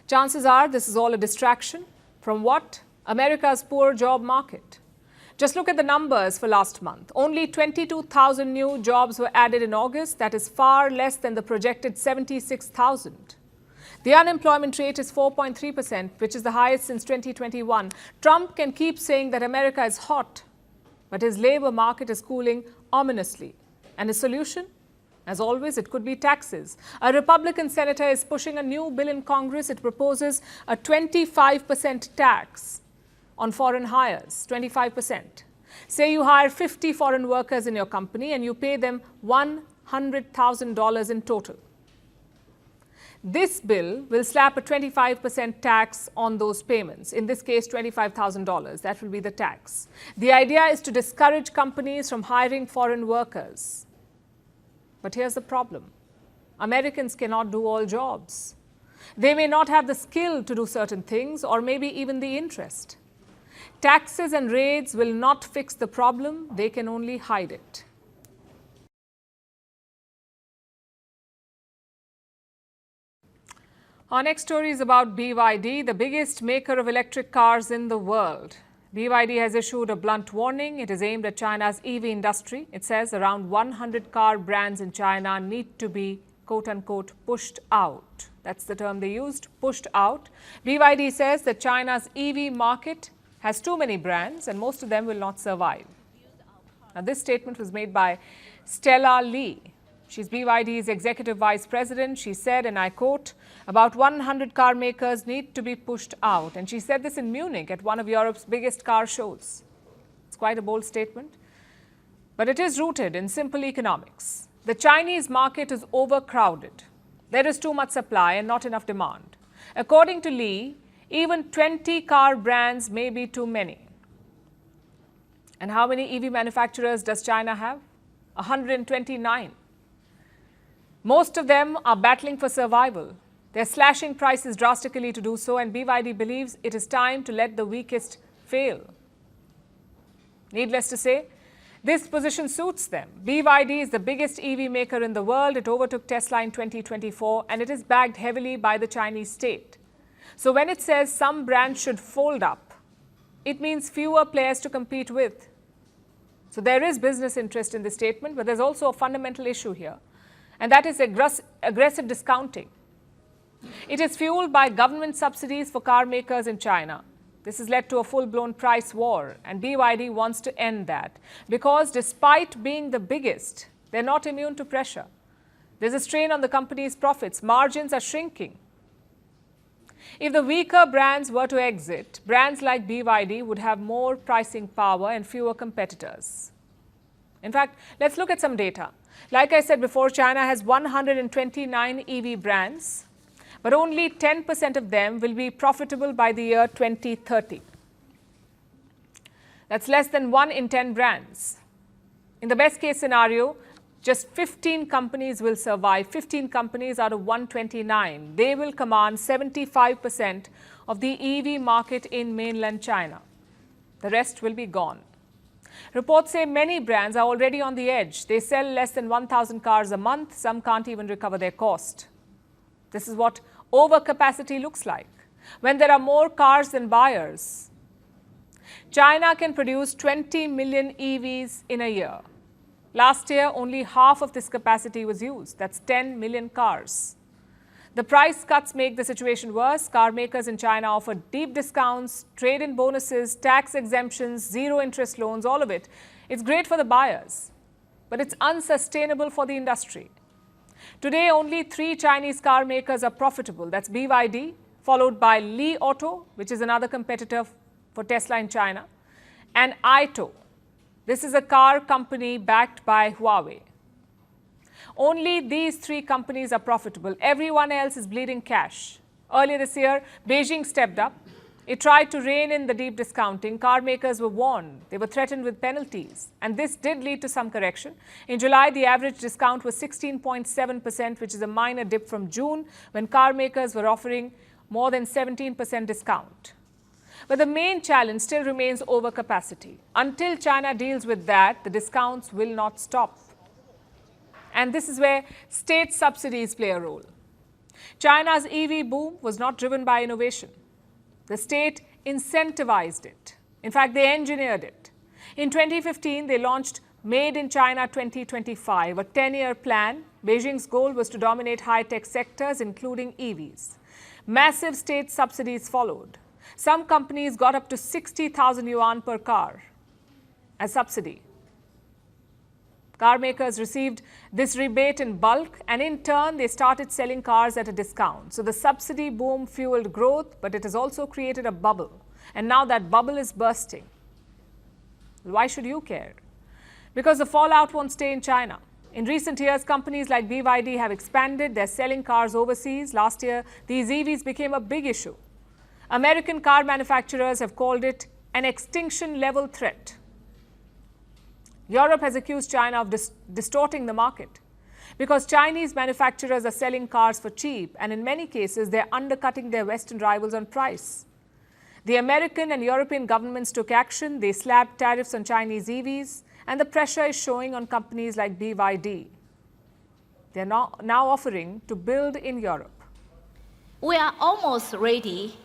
Chances are this is all a distraction from what? America's poor job market. Just look at the numbers for last month. Only 22,000 new jobs were added in August. That is far less than the projected 76,000. The unemployment rate is 4.3%, which is the highest since 2021. Trump can keep saying that America is hot, but his labor market is cooling ominously. And his solution? As always, it could be taxes. A Republican senator is pushing a new bill in Congress. It proposes a 25% tax on foreign hires, 25%. Say you hire 50 foreign workers in your company and you pay them $100,000 in total. This bill will slap a 25% tax on those payments. In this case, $25,000. That will be the tax. The idea is to discourage companies from hiring foreign workers. But here's the problem. Americans cannot do all jobs. They may not have the skill to do certain things or maybe even the interest. Taxes and raids will not fix the problem. They can only hide it. Our next story is about BYD, the biggest maker of electric cars in the world. BYD has issued a blunt warning. It is aimed at China's EV industry. It says around 100 car brands in China need to be, quote-unquote, pushed out. That's the term they used, pushed out. BYD says that China's EV market has too many brands and most of them will not survive. Now, this statement was made by Stella Li. She's BYD's executive vice president. She said, and I quote, about 100 car makers need to be pushed out. And she said this in Munich at one of Europe's biggest car shows. It's quite a bold statement, but it is rooted in simple economics. The Chinese market is overcrowded. There is too much supply and not enough demand. According to Li, even 20 car brands may be too many. And how many EV manufacturers does China have? 129. Most of them are battling for survival. They're slashing prices drastically to do so, and BYD believes it is time to let the weakest fail. Needless to say, this position suits them. BYD is the biggest EV maker in the world. It overtook Tesla in 2024, and it is backed heavily by the Chinese state. So when it says some brands should fold up, it means fewer players to compete with. So there is business interest in this statement, but there's also a fundamental issue here. And that is aggressive discounting. It is fueled by government subsidies for car makers in China. This has led to a full-blown price war, and BYD wants to end that. Because despite being the biggest, they're not immune to pressure. There's a strain on the company's profits. Margins are shrinking. If the weaker brands were to exit, brands like BYD would have more pricing power and fewer competitors. In fact, let's look at some data. Like I said before, China has 129 EV brands, but only 10% of them will be profitable by the year 2030. That's less than 1 in 10 brands. In the best case scenario, just 15 companies will survive, 15 companies out of 129. They will command 75% of the EV market in mainland China. The rest will be gone. Reports say many brands are already on the edge. They sell less than 1,000 cars a month. Some can't even recover their cost. This is what overcapacity looks like. When there are more cars than buyers, China can produce 20 million EVs in a year. Last year, only half of this capacity was used. That's 10 million cars. The price cuts make the situation worse. Car makers in China offer deep discounts, trade-in bonuses, tax exemptions, zero-interest loans, all of it. It's great for the buyers, but it's unsustainable for the industry. Today, only 3 Chinese car makers are profitable. That's BYD, followed by Li Auto, which is another competitor for Tesla in China, and Aide. This is a car company backed by Huawei. Only these 3 companies are profitable. Everyone else is bleeding cash. Earlier this year, Beijing stepped up. It tried to rein in the deep discounting. Car makers were warned. They were threatened with penalties. And this did lead to some correction. In July, the average discount was 16.7%, which is a minor dip from June, when car makers were offering more than 17% discount. But the main challenge still remains overcapacity. Until China deals with that, the discounts will not stop. And this is where state subsidies play a role. China's EV boom was not driven by innovation. The state incentivized it. In fact, they engineered it. In 2015, they launched Made in China 2025, a 10-year plan. Beijing's goal was to dominate high-tech sectors, including EVs. Massive state subsidies followed. Some companies got up to 60,000 yuan per car as subsidy. Car makers received this rebate in bulk, and in turn, they started selling cars at a discount. So the subsidy boom fueled growth, but it has also created a bubble. And now that bubble is bursting. Why should you care? Because the fallout won't stay in China. In recent years, companies like BYD have expanded. They're selling cars overseas. Last year, these EVs became a big issue. American car manufacturers have called it an extinction-level threat. Europe has accused China of distorting the market because Chinese manufacturers are selling cars for cheap, and in many cases, they're undercutting their Western rivals on price. The American and European governments took action. They slapped tariffs on Chinese EVs, and the pressure is showing on companies like BYD. They're now offering to build in Europe. We are almost ready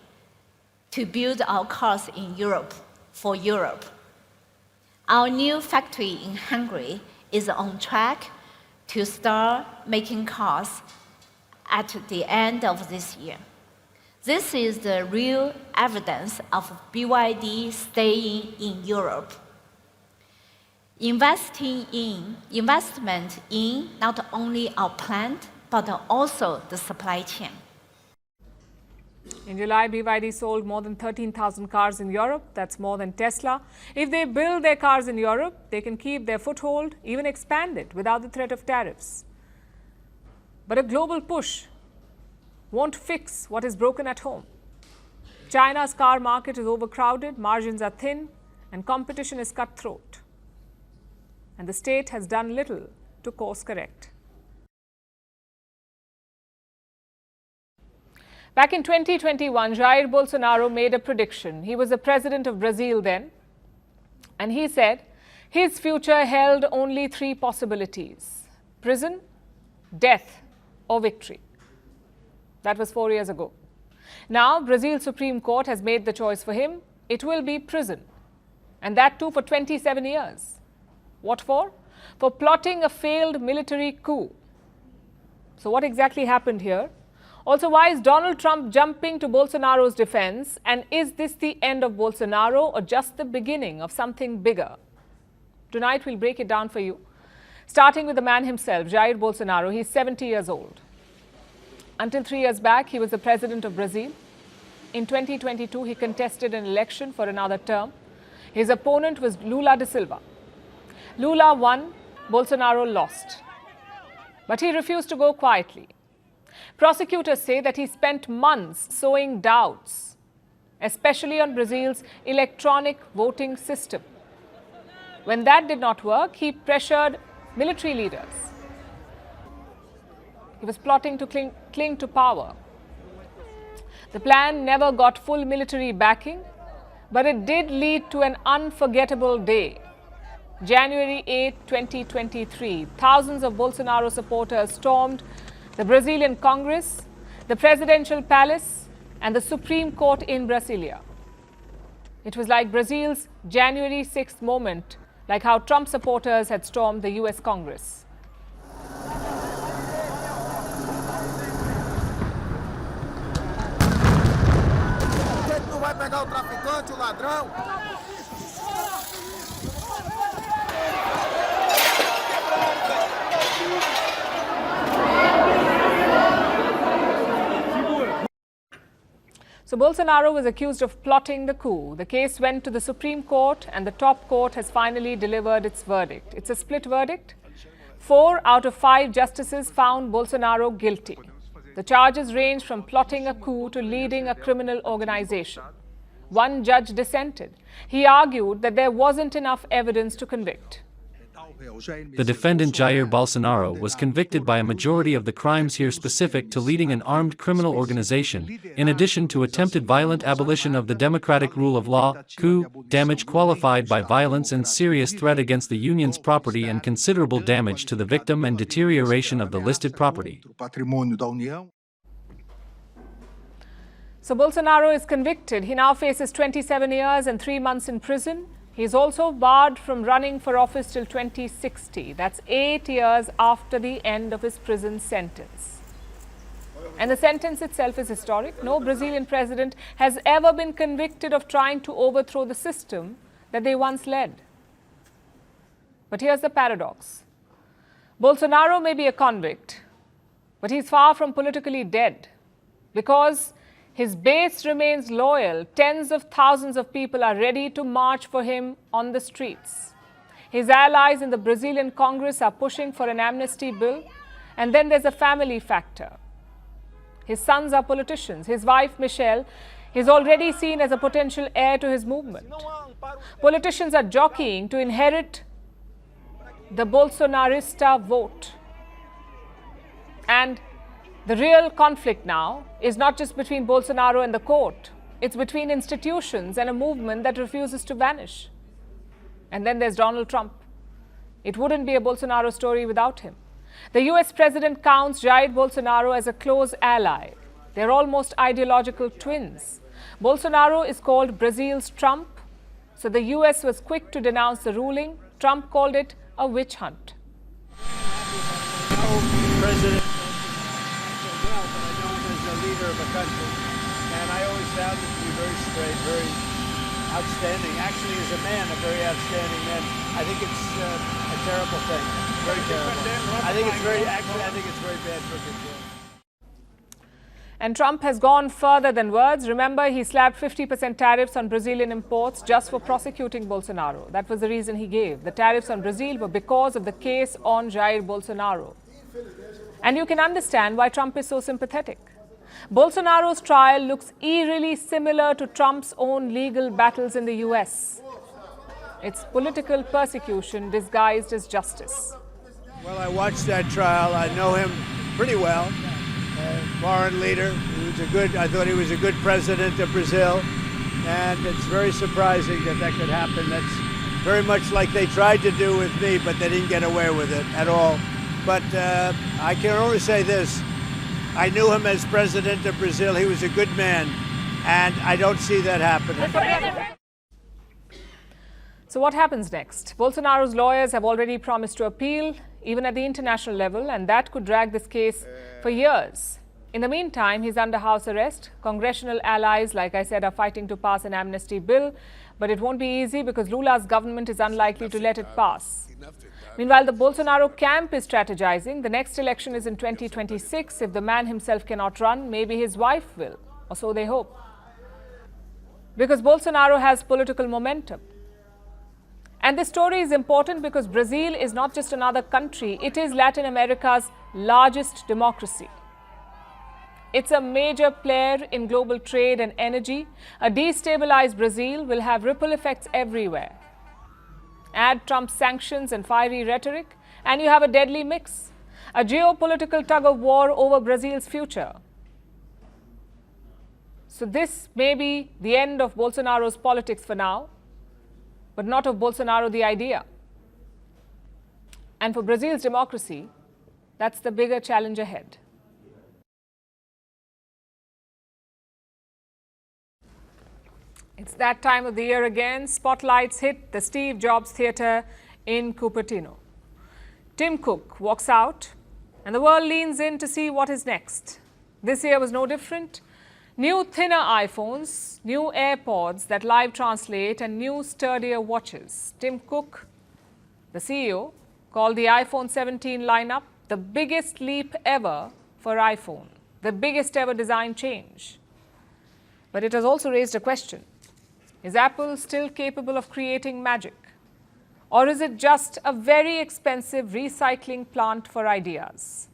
to build our cars in Europe for Europe. Our new factory in Hungary is on track to start making cars at the end of this year. This is the real evidence of BYD staying in Europe. Investment in not only our plant, but also the supply chain. In July, BYD sold more than 13,000 cars in Europe. That's more than Tesla. If they build their cars in Europe, they can keep their foothold, even expand it without the threat of tariffs. But a global push won't fix what is broken at home. China's car market is overcrowded, margins are thin, and competition is cutthroat. And the state has done little to course correct. Back in 2021, Jair Bolsonaro made a prediction. He was the president of Brazil then, and he said his future held only 3 possibilities: prison, death, or victory. That was 4 years ago. Now, Brazil's Supreme Court has made the choice for him. It will be prison, and that too for 27 years. What for? For plotting a failed military coup. So what exactly happened here? Also, why is Donald Trump jumping to Bolsonaro's defense? And is this the end of Bolsonaro or just the beginning of something bigger? Tonight, we'll break it down for you. Starting with the man himself, Jair Bolsonaro. He's 70 years old. Until 3 years back, he was the president of Brazil. In 2022, he contested an election for another term. His opponent was Lula da Silva. Lula won, Bolsonaro lost. But he refused to go quietly. Prosecutors say that he spent months sowing doubts, especially on Brazil's electronic voting system. When that did not work, he pressured military leaders. He was plotting to cling to power. The plan never got full military backing, but it did lead to an unforgettable day. January 8, 2023, thousands of Bolsonaro supporters stormed the Brazilian Congress, the presidential palace, and the Supreme Court in Brasilia. It was like Brazil's January 6th moment like how Trump supporters had stormed the US Congress. So Bolsonaro was accused of plotting the coup. The case went to the Supreme Court and the top court has finally delivered its verdict. It's a split verdict. 4 out of 5 justices found Bolsonaro guilty. The charges range from plotting a coup to leading a criminal organization. One judge dissented. He argued that there wasn't enough evidence to convict. The defendant Jair Bolsonaro was convicted by a majority of the crimes here specific to leading an armed criminal organization, in addition to attempted violent abolition of the democratic rule of law, coup, damage qualified by violence and serious threat against the union's property and considerable damage to the victim and deterioration of the listed property. So Bolsonaro is convicted. He now faces 27 years and 3 months in prison. He is also barred from running for office till 2060. That's 8 years after the end of his prison sentence. And the sentence itself is historic. No Brazilian president has ever been convicted of trying to overthrow the system that they once led. But here's the paradox. Bolsonaro may be a convict, but he's far from politically dead because his base remains loyal. Tens of thousands of people are ready to march for him on the streets. His allies in the Brazilian Congress are pushing for an amnesty bill. And then there's a family factor. His sons are politicians. His wife, Michelle, is already seen as a potential heir to his movement. Politicians are jockeying to inherit the Bolsonarista vote. And the real conflict now is not just between Bolsonaro and the court. It's between institutions and a movement that refuses to vanish. And then there's Donald Trump. It wouldn't be a Bolsonaro story without him. The US president counts Jair Bolsonaro as a close ally. They're almost ideological twins. Bolsonaro is called Brazil's Trump. So the US was quick to denounce the ruling. Trump called it a witch hunt. President. Of a country, and I always found him to be very straight, very outstanding. Actually, as a man, a very outstanding man. I think it's a terrible thing, very terrible. I think it's very bad for Brazil. And Trump has gone further than words. Remember, he slapped 50% tariffs on Brazilian imports just for prosecuting Bolsonaro. That was the reason he gave. The tariffs on Brazil were because of the case on Jair Bolsonaro. And you can understand why Trump is so sympathetic. Bolsonaro's trial looks eerily similar to Trump's own legal battles in the US. It's political persecution disguised as justice. Well, I watched that trial. I know him pretty well. Foreign leader. I thought he was a good president of Brazil. And it's very surprising that that could happen. That's very much like they tried to do with me, but they didn't get away with it at all. But I can only say this. I knew him as president of Brazil. He was a good man, and I don't see that happening. So what happens next? Bolsonaro's lawyers have already promised to appeal, even at the international level, and that could drag this case for years. In the meantime, he's under house arrest. Congressional allies, like I said, are fighting to pass an amnesty bill, but it won't be easy because Lula's government is unlikely to let it pass. Meanwhile, the Bolsonaro camp is strategizing. The next election is in 2026. If the man himself cannot run, maybe his wife will, or so they hope. Because Bolsonaro has political momentum. And this story is important because Brazil is not just another country. It is Latin America's largest democracy. It's a major player in global trade and energy. A destabilized Brazil will have ripple effects everywhere. Add Trump's sanctions and fiery rhetoric, and you have a deadly mix. A geopolitical tug-of-war over Brazil's future. So this may be the end of Bolsonaro's politics for now, but not of Bolsonaro the idea. And for Brazil's democracy, that's the bigger challenge ahead. It's that time of the year again. Spotlights hit the Steve Jobs Theatre in Cupertino. Tim Cook walks out and the world leans in to see what is next. This year was no different. New thinner iPhones, new AirPods that live translate and new sturdier watches. Tim Cook, the CEO, called the iPhone 17 lineup the biggest leap ever for iPhone, the biggest ever design change. But it has also raised a question. Is Apple still capable of creating magic? Or is it just a very expensive recycling plant for ideas?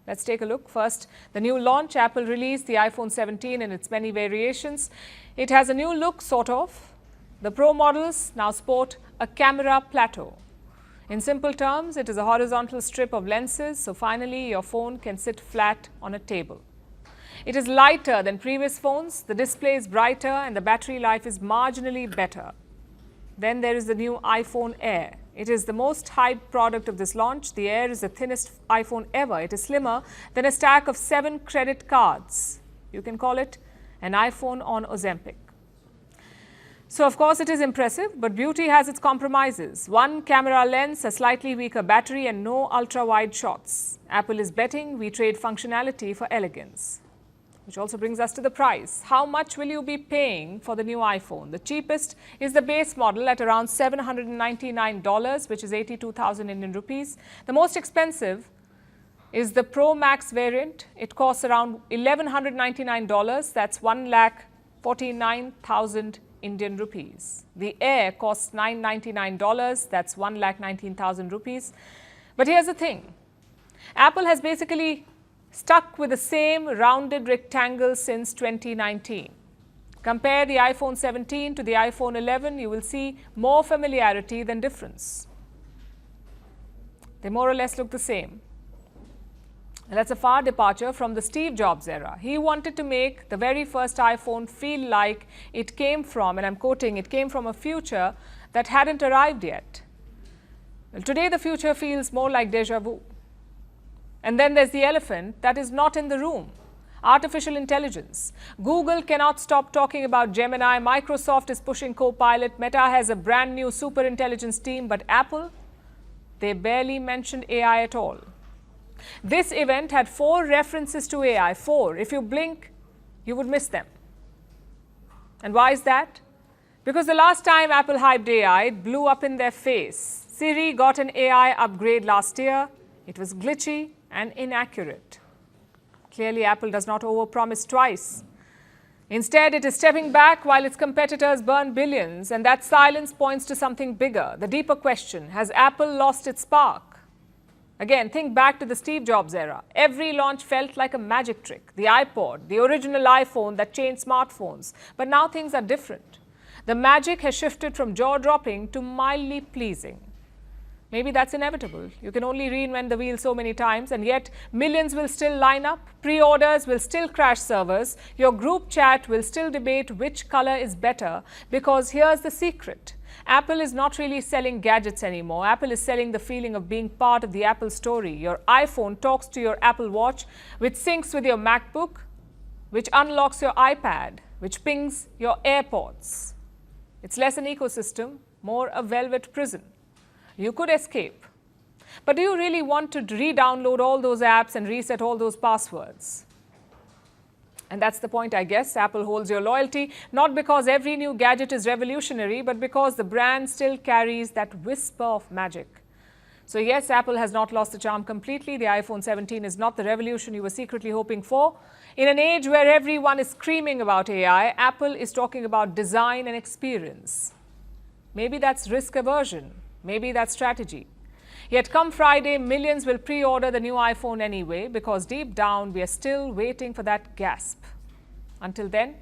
Let's take a look. First, the new launch. Apple released the iPhone 17 in its many variations. It has a new look, sort of. The Pro models now sport a camera plateau. In simple terms, it is a horizontal strip of lenses, so finally your phone can sit flat on a table. It is lighter than previous phones, the display is brighter and the battery life is marginally better. Then there is the new iPhone Air. It is the most hyped product of this launch. The Air is the thinnest iPhone ever. It is slimmer than a stack of 7 credit cards. You can call it an iPhone on Ozempic. So of course it is impressive, but beauty has its compromises. One camera lens, a slightly weaker battery and no ultra-wide shots. Apple is betting we trade functionality for elegance. Which also brings us to the price. How much will you be paying for the new iPhone? The cheapest is the base model at around $799, which is 82,000 Indian rupees. The most expensive is the Pro Max variant. It costs around $1,199. That's 1,49,000 Indian rupees. The Air costs $999. That's 1,19,000 rupees. But here's the thing. Apple has basically stuck with the same rounded rectangle since 2019. Compare the iPhone 17 to the iPhone 11, you will see more familiarity than difference. They more or less look the same. And that's a far departure from the Steve Jobs era. He wanted to make the very first iPhone feel like it came from, and I'm quoting, it came from a future that hadn't arrived yet. Well, today the future feels more like déjà vu. And then there's the elephant that is not in the room. Artificial intelligence. Google cannot stop talking about Gemini. Microsoft is pushing Copilot. Meta has a brand new super intelligence team. But Apple, they barely mentioned AI at all. This event had 4 references to AI. 4. If you blink, you would miss them. And why is that? Because the last time Apple hyped AI, it blew up in their face. Siri got an AI upgrade last year. It was glitchy and inaccurate. Clearly, Apple does not overpromise twice. Instead, it is stepping back while its competitors burn billions, and that silence points to something bigger. The deeper question, has Apple lost its spark? Again, think back to the Steve Jobs era. Every launch felt like a magic trick. The iPod, the original iPhone that changed smartphones. But now things are different. The magic has shifted from jaw-dropping to mildly pleasing. Maybe that's inevitable. You can only reinvent the wheel so many times, and yet millions will still line up, pre-orders will still crash servers, your group chat will still debate which color is better, because here's the secret. Apple is not really selling gadgets anymore. Apple is selling the feeling of being part of the Apple story. Your iPhone talks to your Apple Watch, which syncs with your MacBook, which unlocks your iPad, which pings your AirPods. It's less an ecosystem, more a velvet prison. You could escape. But do you really want to re-download all those apps and reset all those passwords? And that's the point, I guess. Apple holds your loyalty, not because every new gadget is revolutionary, but because the brand still carries that whisper of magic. So yes, Apple has not lost the charm completely. The iPhone 17 is not the revolution you were secretly hoping for. In an age where everyone is screaming about AI, Apple is talking about design and experience. Maybe that's risk aversion. Maybe that's strategy. Yet come Friday, millions will pre-order the new iPhone anyway, because deep down we are still waiting for that gasp. Until then,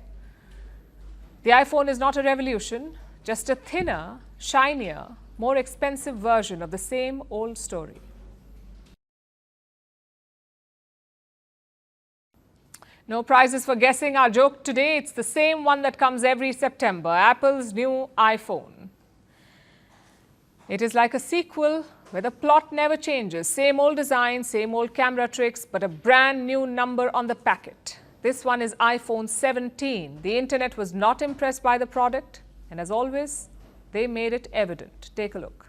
the iPhone is not a revolution, just a thinner, shinier, more expensive version of the same old story. No prizes for guessing our joke today. It's the same one that comes every September, Apple's new iPhone. It is like a sequel where the plot never changes. Same old design, same old camera tricks, but a brand new number on the packet. This one is iPhone 17. The internet was not impressed by the product, and as always, they made it evident. Take a look.